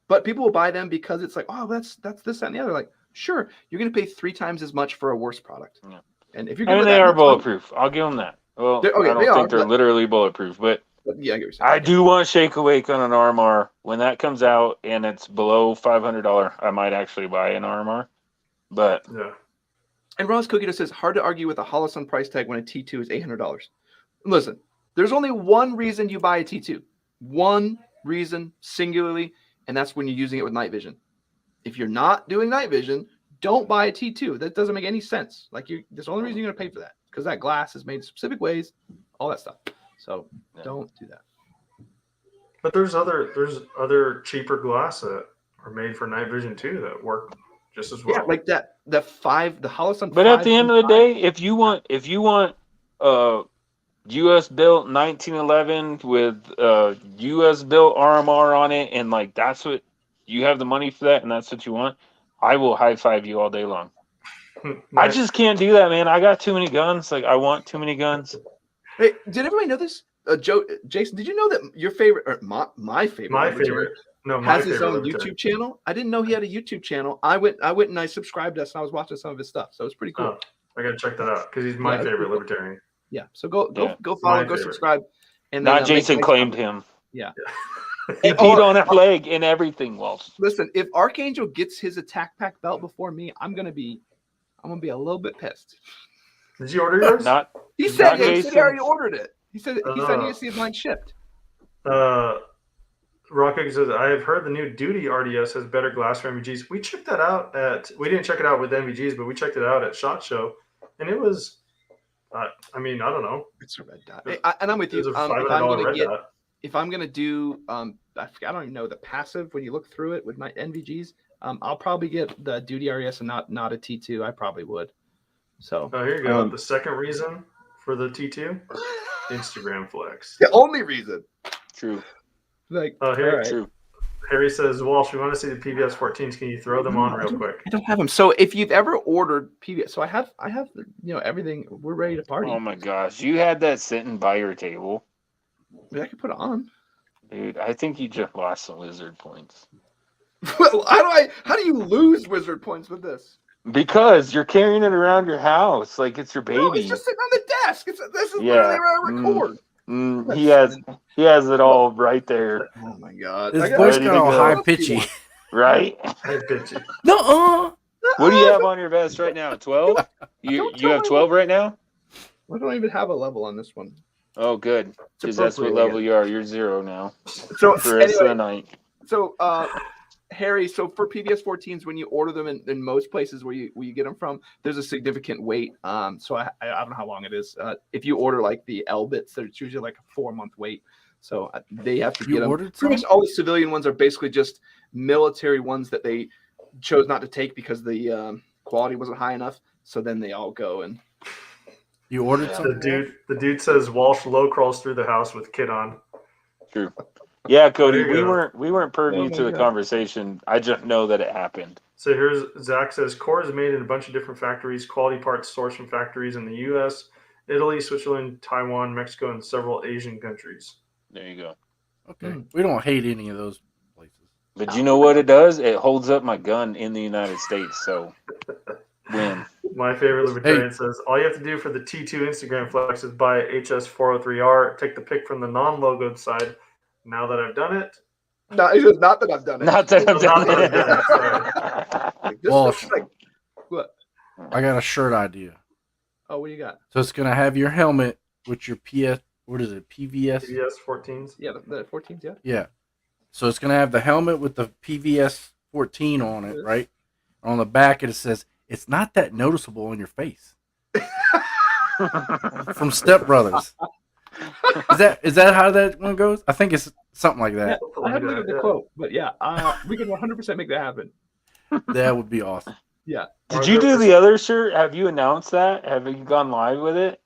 But people will buy them because it's like, oh, that's this, that, and the other. Like, sure, you're going to pay 3 times as much for a worse product. Yeah. And if you're, they are bulletproof. I'll give them that. Well, I don't think they're literally bulletproof, but yeah, I do want Shake Awake on an RMR. When that comes out and it's below $500, I might actually buy an RMR. But yeah. And Ross Cookito says, hard to argue with a Holosun price tag when a T2 is $800. Listen, there's only one reason you buy a T2. One reason, singularly, and that's when you're using it with night vision. If you're not doing night vision, don't buy a T2. That doesn't make any sense. Like, that's the only reason you're going to pay for that, because that glass is made in specific ways, all that stuff. So don't do that. But there's other cheaper glass that are made for night vision too that work just as well. Yeah, like the Holosun. But at the end of the day, if you want U.S. built 1911 with U.S. built RMR on it, and like that's what you have the money for that, and that's what you want, I will high five you all day long. I just can't do that, man. I got too many guns. Like, I want too many guns. Hey, did everybody know this? Jason, did you know that your favorite, or my favorite, has his own YouTube channel? I didn't know he had a YouTube channel. I went and I subscribed to us, and I was watching some of his stuff. So it's pretty cool. I gotta check that out because he's my favorite libertarian. Yeah. So go follow, go subscribe. And then, Jason claimed him. Yeah. He peed on a leg and everything, Walsh. Listen, if Archangel gets his attack pack belt before me, I'm gonna be a little bit pissed. Did you order yours? He said he already ordered it. He said he needs to see mine shipped. Rocket says, I have heard the new Duty RDS has better glass for NVGs. We checked that out we didn't check it out with NVGs, but we checked it out at SHOT Show, and it was, I don't know. It's a red dot. And I'm with you. If I'm gonna do, I don't even know the passive. When you look through it with my NVGs, I'll probably get the Duty RDS and not a T2. I probably would. So here you go. The second reason for the T2, Instagram flex. The only reason. True. Like, True. Harry says, Walsh, we want to see the PBS 14s. Can you throw them on real quick? I don't have them. So if you've ever ordered PBS, so I have everything. We're ready to party. Oh my gosh, you had that sitting by your table. I could put it on. Dude, I think you just lost some wizard points. Well, how do you lose wizard points with this? Because you're carrying it around your house like it's your baby. No, it's just sitting on the desk. This is literally where I record. He has it all right there. Oh my god! His voice got all high pitchy, right? High pitchy. No. What do you have on your vest right now? 12? You have 12 right now? I don't even have a level on this one. Oh, good. Because that's what level you are. You're 0 now. So for the rest of the night. So, Harry, so for PBS 14s, when you order them in most places where you get them from, there's a significant wait. So I don't know how long it is. If you order like the L bits, there's usually like a 4-month wait. So they have to get them. Pretty much all the civilian ones are basically just military ones that they chose not to take because the quality wasn't high enough. So then they all go and You ordered Yeah. something? The dude says Walsh low crawls through the house with kit on. True. Yeah, Cody, There you go. we weren't privy Oh my to the God. conversation. I just know that it happened. So here's Zach says core is made in a bunch of different factories. Quality parts sourced from factories in the U.S., Italy, Switzerland, Taiwan, Mexico, and several Asian countries. There you go. Okay. We don't hate any of those places. But you know what it does? It holds up my gun in the United States. So win. My favorite libertarian says all you have to do for the T2 Instagram flex is buy HS403R. Take the pic from the non-logoed side. Now that I've done it, no, it's just not that I've done it. Not that I've Not done that I've done it. This Walsh. looks like what? I got a shirt idea. Oh, what do you got? So it's gonna have your helmet with your PS. What is it? PVS. PBS 14s. Yeah, the 14s. Yeah. Yeah. So it's gonna have the helmet with the PVS 14 on it, right? On the back, it says it's not that noticeable on your face. From Step Brothers. Is that how that one goes? I think it's something like that. I haven't looked at the quote, but yeah, we can 100% make that happen. That would be awesome. Yeah. Did you do the other shirt? Have you announced that? Have you gone live with it?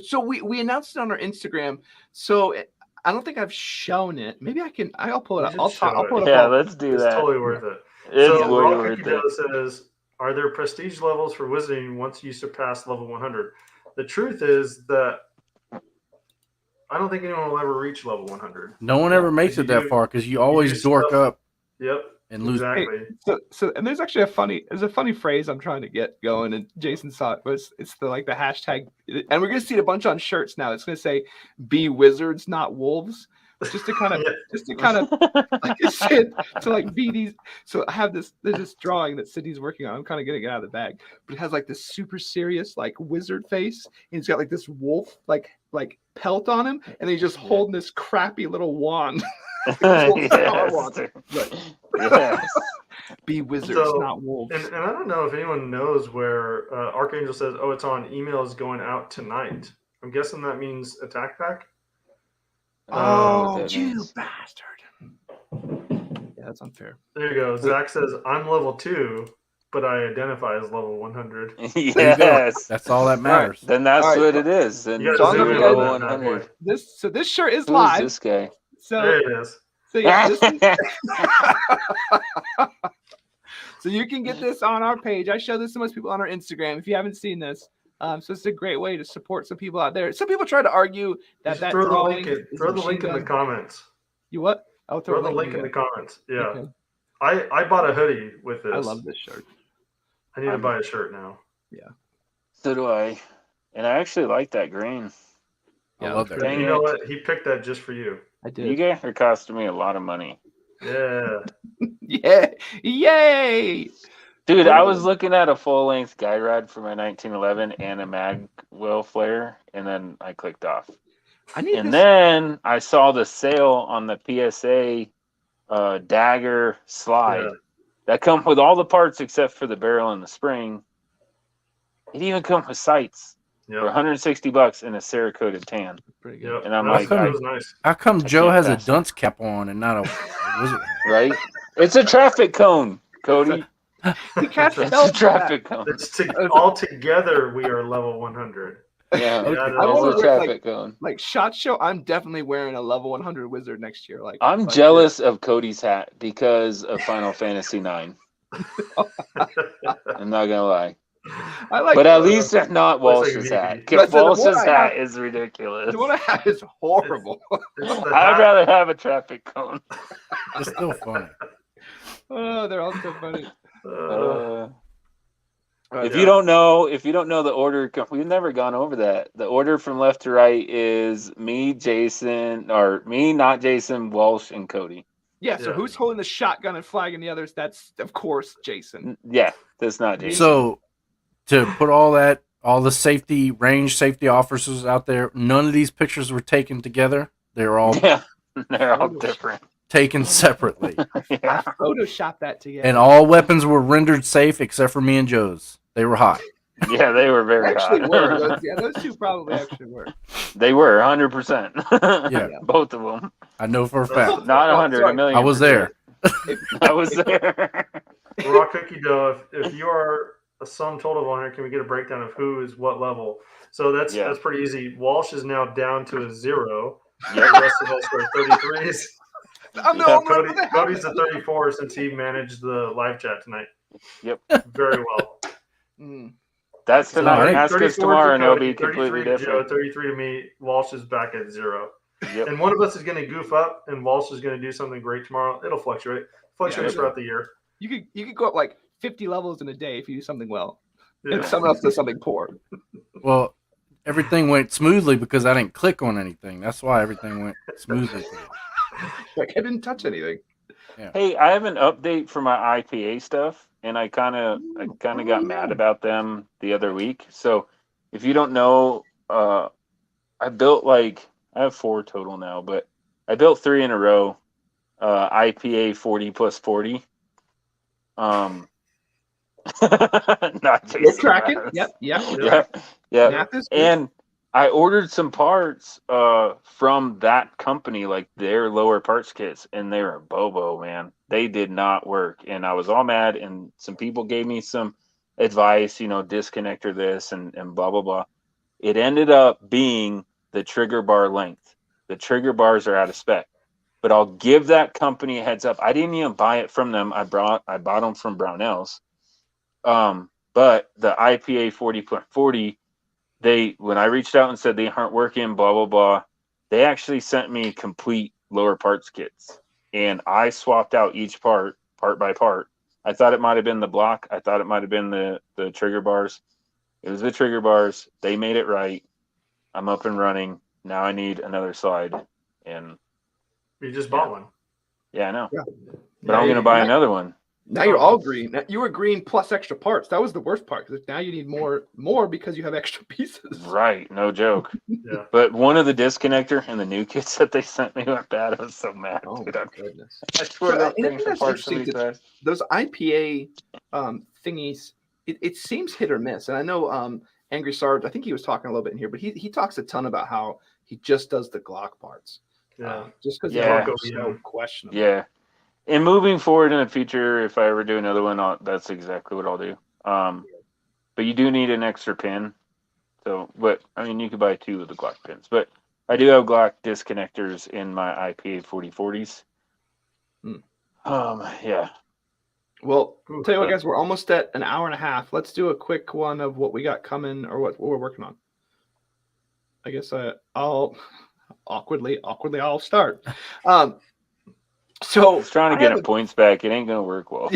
So we announced it on our Instagram. So I don't think I've shown it. Maybe I can. I'll pull it up. I'll pull it up. Yeah, let's do It's that. totally worth it. It's So way Raw worth Cookie it. Dough says, are there prestige levels for wizarding once you surpass level 100? The truth is that I don't think anyone will ever reach level 100. No one ever makes it that far because you always do dork stuff- up Yep, and lose. exactly. So and there's actually a funny phrase I'm trying to get going, and Jason saw it. It's the hashtag, and we're gonna see it a bunch on shirts now. It's gonna say "Be wizards, not wolves." Just to kind of, like I said, to like be these. So I have there's this drawing that Sydney's working on. I'm kind of getting it out of the bag, but it has like this super serious like wizard face, and he's got like this wolf like pelt on him, and he's just holding this crappy little wand. Yes. Yes. Be wizards, So, not wolves. And I don't know if anyone knows where Archangel says, oh, it's on emails going out tonight. I'm guessing that means Attack Pack. Oh, that you means- bastard. Yeah, that's unfair. There you go. Zach says, I'm level 2, but I identify as level 100. There you go. Yes. That's all that matters. Then that's All right. what it is. Then You So gotta I'm you're gonna level go that 100. way. This shirt is Who is live. this guy? So There it is. yeah, this is, so you can get this on our page. I show this to most people on our Instagram. If you haven't seen this, so it's a great way to support some people out there. Some people try to argue that Just throw the drawing link in, is throw a the link in machine the gun. comments. You what? I'll Throw the link in the there. comments. Yeah. Okay. I bought a hoodie with this. I love this shirt. I need to buy a shirt now. So do I. And I actually like that green. I Yeah, love that's that. Dang You know it. what? He picked that just for you. I You did. guys are costing me a lot of money. Yeah. Yeah. Yay. Dude, I was looking at a full-length guide ride for my 1911 and a Magwell flare, and then I clicked off. I need And this. then I saw the sale on the PSA dagger slide Yeah. that come with all the parts except for the barrel and the spring. It even comes with sights for Yep. $160 in a Cerakoted tan. Pretty good. Yep. And I'm That like, was nice. How come I Joe can't has a pass it. dunce cap on and not a wizard hat? Right? It's a traffic cone, Cody. You catch It's bells a for that. traffic cone. It's all together we are level 100. Yeah, Okay. Yeah, I wanna it's a look like- traffic cone. Like SHOT Show, I'm definitely wearing a level 100 wizard next year. Like I'm jealous of Cody's hat because of Final Fantasy IX. I'm not gonna lie, I like. but at least it's not looks like Walsh's a hat. VP. Because That's the one Walsh's I hat have. is ridiculous. the one I have is horrible. It's the I'd hat. rather have a traffic cone. It's still funny. Oh, they're all so funny. If you don't know the order, we've never gone over that. The order from left to right is me, Jason, or me, not Jason, Walsh, and Cody. Yeah. So Yeah. who's holding the shotgun and flagging the others? That's of course Jason. Yeah, that's not Jason. So to put all the safety range safety officers out there, none of these pictures were taken together. They're all Yeah, they're all different. taken separately. Yeah. Photoshop that together. And all weapons were rendered safe except for me and Joe's. They were hot. Yeah, they were very actually hot. were. Those two probably actually were. They were 100%. Yeah. Both of them. I know for a fact. Not Oh, 100, sorry. a million. I was there. I was there. Raw Cookie Dough, if you are a sum total on here? Can we get a breakdown of who is what level? So that's pretty easy. Walsh is now down to a 0. Yep. The rest of us are 33s. I'm the only one that Cody's a 34 since he managed the live chat tonight. Yep. Very well. That's So tonight. I- Ask us 34 tomorrow, to and it'll Cody, be completely 33 to Joe, different. 33 to me. Walsh is back at 0. Yep. And one of us is going to goof up, and Walsh is going to do something great tomorrow. It'll fluctuate throughout the year. You could go up like 50 levels in a day if you do something well, Yeah. and someone else does something poor. Well, everything went smoothly because I didn't click on anything. That's why everything went smoothly. Like I didn't touch anything. Hey, I have an update for my IPA stuff, and I kind of got mad about them the other week. So, if you don't know, I built I have 4 total now, but I built 3 in a row. IPA 40 plus 40. Not Jason. You're tracking. Mathis. Yep. Yeah. Math is good. And I ordered some parts from that company, like their lower parts kits, and they were bobo, man. They did not work, and I was all mad. And some people gave me some advice, disconnector this and blah blah blah. It ended up being the trigger bar length. The trigger bars are out of spec, but I'll give that company a heads up. I didn't even buy it from them. I bought them from Brownells. But the IPA 40.40. When I reached out and said they aren't working, blah, blah, blah, they actually sent me complete lower parts kits. And I swapped out each part by part. I thought it might have been the block. I thought it might have been the trigger bars. It was the trigger bars. They made it right. I'm up and running. Now I need another slide. And You just bought one. yeah, I know. Yeah. But I'm going to buy another one. Now you're all green. Now, you were green plus extra parts. That was the worst part because now you need more because you have extra pieces. Right. No joke. Yeah. But one of the disconnector and the new kits that they sent me went bad. I was so mad. Oh Dude, my goodness! I tore that And I thing think that's apart so interesting many that times. those IPA thingies, it seems hit or miss. And I know Angry Sarge, I think he was talking a little bit in here, but he talks a ton about how he just does the Glock parts. Yeah. Just because Yeah. they're so questionable. Yeah. And moving forward in the future, if I ever do another one, that's exactly what I'll do. But you do need an extra pin. So, but I mean, you could buy 2 of the Glock pins. But I do have Glock disconnectors in my IPA 4040s. Yeah. Well, I'll tell you what, guys, we're almost at an hour and a half. Let's do a quick one of what we got coming or what we're working on. I guess I'll awkwardly I'll start. So I was trying to get points back. It ain't going to work well.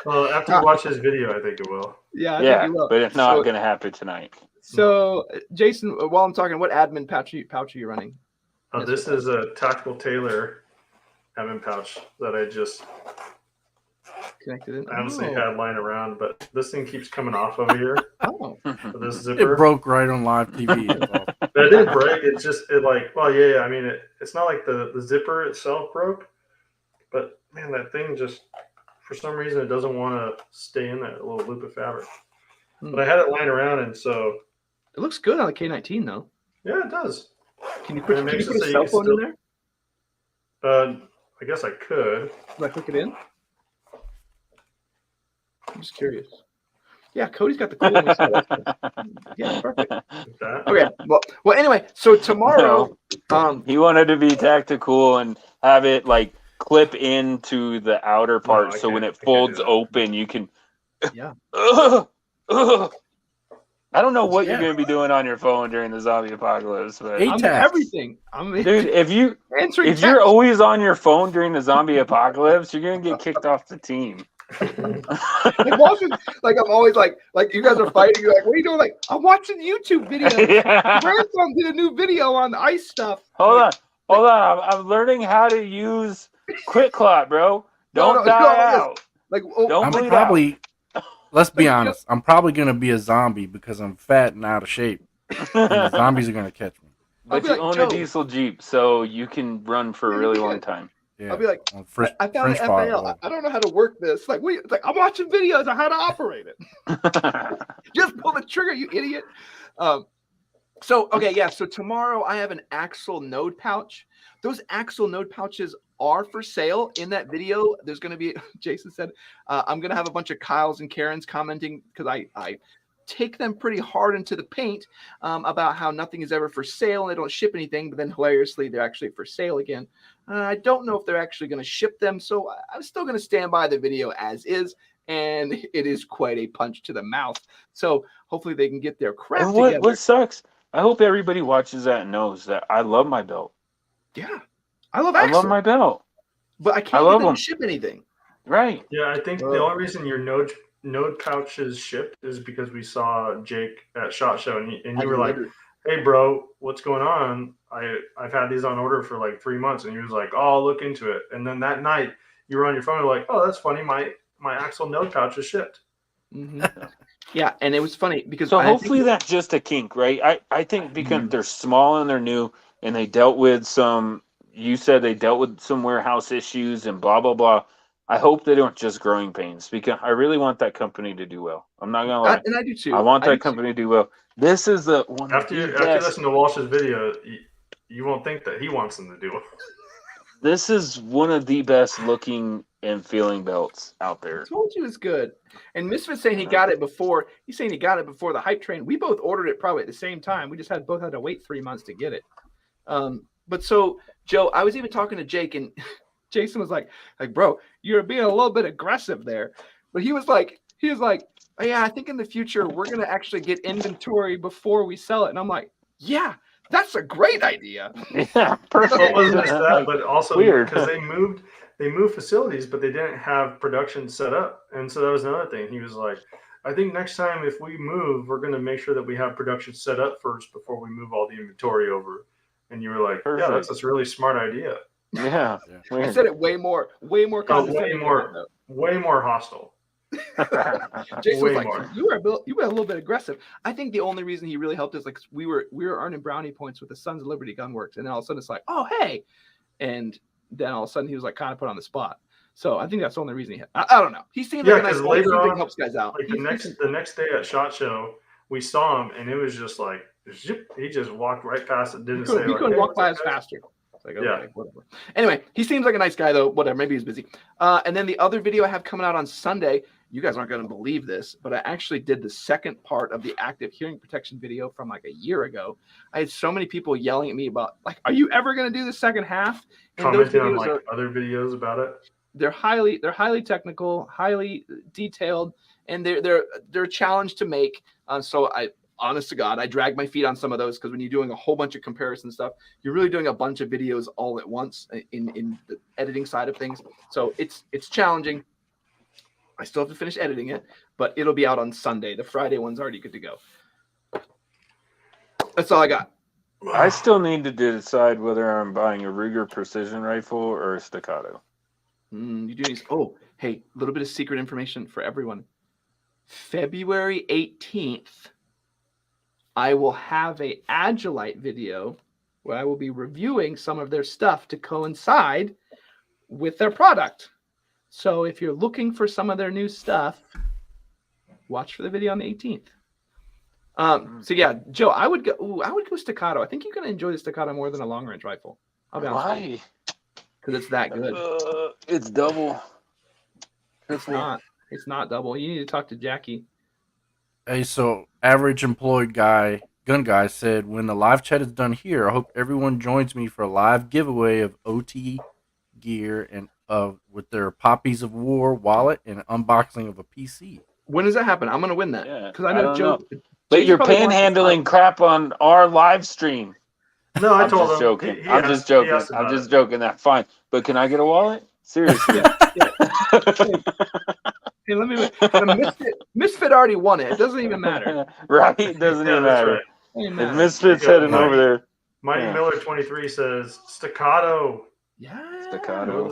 Well, after you watch this video, I think it will. Yeah, I Yeah, think you will. but it's not going to happen tonight. So, Jason, while I'm talking, what admin pouch are you running? This is a Tactical Tailor admin pouch that I just Connected in. honestly had lying around, but this thing keeps coming off over here. Oh. This It zipper. broke right on live TV. That's all. It didn't break. Yeah. I mean, it's not like the zipper itself broke, but man, that thing just, for some reason, it doesn't want to stay in that little loop of fabric. But I had it lying around, and so. It looks good on the K19, though. Yeah, it does. Can you put And it makes it a so you cell can phone still- in there? I guess I could. Can I click it in? I'm just curious. Yeah, Cody's got the cool one. Yeah, perfect. Like that. Okay. Well. Anyway, so tomorrow, He wanted to be tactical and have it clip into the outer part, I so when can't- it I can't folds do that. open, you can. Yeah. I don't know what you're Yeah. going to be doing on your phone during the zombie apocalypse, but Hey, I'm tax. everything. I'm dude, if you're answering. always on your phone during the zombie apocalypse, you're going to get kicked off the team. I'm watching, I'm always like you guys are fighting. You're like, what are you doing? Like, I'm watching YouTube videos. Yeah. Grandson did a new video on the ice stuff. Hold on. I'm learning how to use Quick Clot, bro. Don't die out. Don't I'm bleed probably, let's be honest, I'm probably going to be a zombie because I'm fat and out of shape. And the zombies are going to catch me. But you own a diesel Jeep, so you can run for a really long time. Yeah. I'll be like, On I found the FAL. I don't know how to work this. It's like I'm watching videos on how to operate it. Just pull the trigger, you idiot. So tomorrow I have an Axle node pouch. Those Axle node pouches are for sale in that video. There's going to be, Jason said, I'm going to have a bunch of Kyles and Karens commenting because I take them pretty hard into the paint about how nothing is ever for sale and they don't ship anything, but then hilariously they're actually for sale again. I don't know if they're actually going to ship them, so I'm still going to stand by the video as is, and it is quite a punch to the mouth. So hopefully they can get their crap And together. what sucks, I hope everybody watches that and knows that I love my belt. Yeah, I love I Axel, love my belt. but I can't love get them them. to ship anything. Right. Yeah, I think the only reason your node pouches shipped is because we saw Jake at SHOT Show, and you were like, "Hey, bro, what's going on? I've had these on order for like 3 months," and he was like, "Oh, I'll look into it." And then that night, you were on your phone, and like, "Oh, that's funny. My Axel node pouch is shipped." Mm-hmm. Yeah, and it was funny because So hopefully that's just a kink, right? I think because they're small and they're new, and they dealt with some. You said they dealt with some warehouse issues and blah blah blah. I hope they don't just growing pains, because I really want that company to do well. I'm not gonna lie, and I do too. I want that company to do well. This is the one. After you listen to Walsh's video, you won't think that he wants them to do it. This is one of the best looking and feeling belts out there. I told you it's good. And Misfit's saying he got it before. He's saying he got it before the hype train. We both ordered it probably at the same time. We just both had to wait 3 months to get it. But so Joe, I was even talking to Jake, and Jason was like, bro, you're being a little bit aggressive there. But he was like, oh, yeah, I think in the future we're gonna actually get inventory before we sell it. And I'm like, yeah, that's a great idea. Yeah, perfect. It wasn't just that, but also Weird. because they moved facilities, but they didn't have production set up, and so that was another thing. He was like, I think next time if we move, we're going to make sure that we have production set up first before we move all the inventory over. And you were like, Perfect. yeah, that's a really smart idea. Yeah. I said it way more condescending. Way more hostile. Jason Way was like, more. you were a little bit aggressive. I think the only reason he really helped is like we were earning brownie points with the Sons of Liberty Gunworks, and then all of a sudden it's like, oh hey, and then all of a sudden he was like kind of put on the spot. So I think that's the only reason I don't know. He seems like a nice guy. Later on, helps guys out. Like the next day at SHOT Show, we saw him, and it was just like he just walked right past it. He couldn't walk by us faster. Like, okay, yeah, whatever. Anyway, he seems like a nice guy, though. Whatever, maybe he's busy. And then the other video I have coming out on Sunday, you guys aren't going to believe this, but I actually did the second part of the active hearing protection video from like a year ago. I had so many people yelling at me about, like, are you ever going to do the second half? And commenting on like other videos about it. They're highly technical, highly detailed, and they're a challenge to make. So honest to God, I drag my feet on some of those because when you're doing a whole bunch of comparison stuff, you're really doing a bunch of videos all at once in the editing side of things. So it's challenging. I still have to finish editing it, but it'll be out on Sunday. The Friday one's already good to go. That's all I got. I still need to decide whether I'm buying a Ruger precision rifle or a Staccato. You do need. Oh, hey, a little bit of secret information for everyone. February 18th. I will have a Agilite video where I will be reviewing some of their stuff to coincide with their product. So if you're looking for some of their new stuff, watch for the video on the 18th. So yeah, Joe, I would go Staccato. I think you're gonna enjoy the Staccato more than a long range rifle. I'll be honest with you. Because it's that good. It's double. It's not double. You need to talk to Jackie. Hey, so average employed gun guy said, when the live chat is done here, I hope everyone joins me for a live giveaway of OT gear and with their Poppies of War wallet and unboxing of a PC. When does that happen? I'm going to win that. Because I know Joe. But you're panhandling crap on our live stream. No, I'm just joking. I'm just joking. That's fine. But can I get a wallet? Seriously. Hey, let me. Misfit already won it. It doesn't even matter. Right? It doesn't even matter. Right. If Misfit's heading over there. Mighty Miller 23 says Staccato. Yeah. Staccato,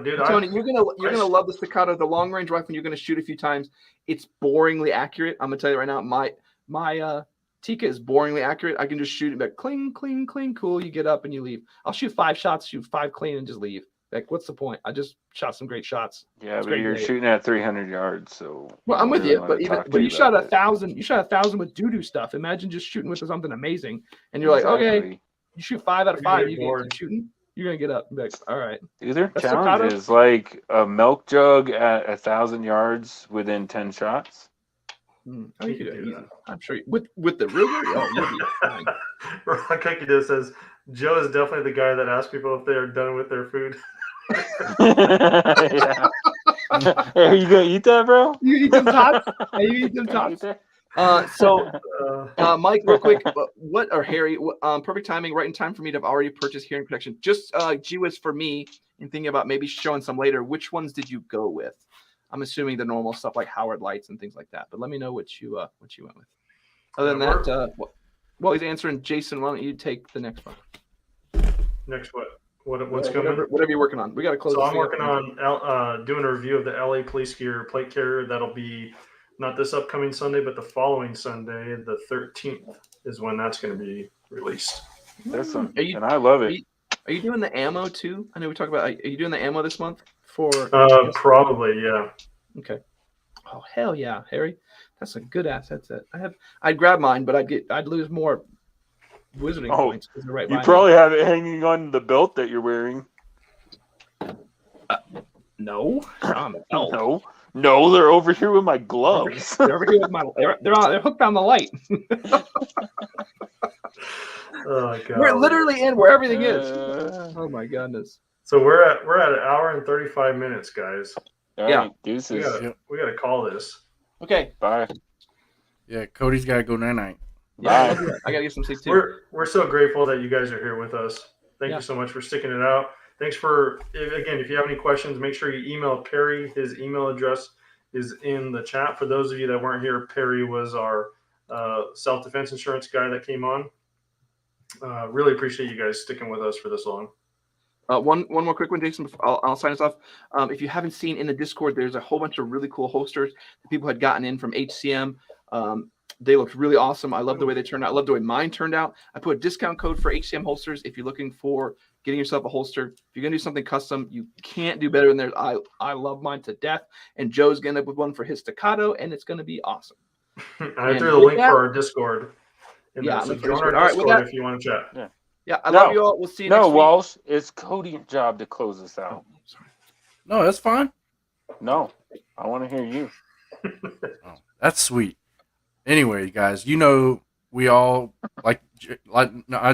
dude. Tony, you're gonna love the Staccato. The long range rifle you're gonna shoot a few times. It's boringly accurate. I'm gonna tell you right now. My Tika is boringly accurate. I can just shoot it back, cling, cling, cling. Cool. You get up and you leave. I'll shoot 5 shots, shoot 5 clean, and just leave. Like, what's the point? I just shot some great shots. Yeah, but you're shooting at 300 yards, so. Well, I'm with you, but you shot 1,000. You shot 1,000 with doo-doo stuff. Imagine just shooting with something amazing, and you're like, okay, you shoot 5 out of 5, you get shooting. You're gonna get up and be like, all right. Dude, their That's challenge staccato? is like a milk jug at 1,000 yards within 10 shots. Oh, you could do it easy. I'm sure with the ruler. Oh, you'll be fine. Ron Cookie does says Joe is definitely the guy that asks people if they are done with their food. Yeah. Hey, are you gonna eat that, bro? You eat them tots? Hey, you eat them tots? So Mike, real quick, or Harry, perfect timing, right in time for me to have already purchased hearing protection. Just gee whiz for me, and thinking about maybe showing some later. Which ones did you go with? I'm assuming the normal stuff like Howard lights and things like that. But let me know what you went with. Other than that, while he's answering, Jason, why don't you take the next one? Next what's coming? Whatever you're working on. We got to close. So I'm working on doing a review of the LA Police Gear plate carrier. That'll be not this upcoming Sunday, but the following Sunday, the 13th, is when that's going to be released. Listen, and I love it. Are you doing the ammo too? I know we talked about. Are you doing the ammo this month for? Probably, yeah. Okay. Oh hell yeah, Harry, that's a good ass headset. I'd grab mine, but I'd lose more wizarding points because they're right. You probably have it hanging on the belt that you're wearing. No, No, they're over here with my gloves. They're over here with my. They're hooked on the light. Oh god. We're literally in where everything is. Oh my goodness. So we're at an hour and 35 minutes, guys. All right, deuces. We gotta call this. Okay. Bye. Yeah, Cody's got to go night. Yeah, I gotta get some sleep too. We're so grateful that you guys are here with us. Thank you so much for sticking it out. Thanks if you have any questions, make sure you email Perry. His email address is in the chat. For those of you that weren't here, Perry was our self-defense insurance guy that came on. Really appreciate you guys sticking with us for this long. One more quick one, Jason. Before I'll sign us off. If you haven't seen in the Discord, there's a whole bunch of really cool holsters that people had gotten in from HCM. They looked really awesome. I love the way they turned out. I love the way mine turned out. I put a discount code for HCM Holsters if you're looking for getting yourself a holster. If you're going to do something custom, you can't do better than theirs. I love mine to death. And Joe's going to end up with one for his staccato, and it's going to be awesome. I threw the link for our Discord. So join our Discord if you want to chat. Yeah, I love you all. We'll see you next week. Walsh, it's Cody's job to close us out. Oh, sorry. No, that's fine. No, I want to hear you. That's sweet. Anyway, guys, we all like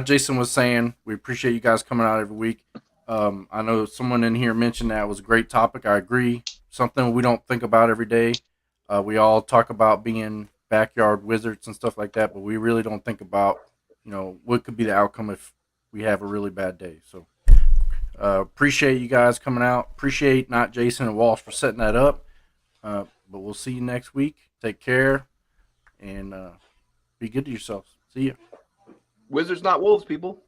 Jason was saying, we appreciate you guys coming out every week. I know someone in here mentioned that was a great topic. I agree. Something we don't think about every day. We all talk about being backyard wizards and stuff like that, but we really don't think about, what could be the outcome if we have a really bad day. So appreciate you guys coming out. Appreciate not Jason and Walsh for setting that up. But we'll see you next week. Take care and be good to yourselves. See ya. Wizards, not wolves, people.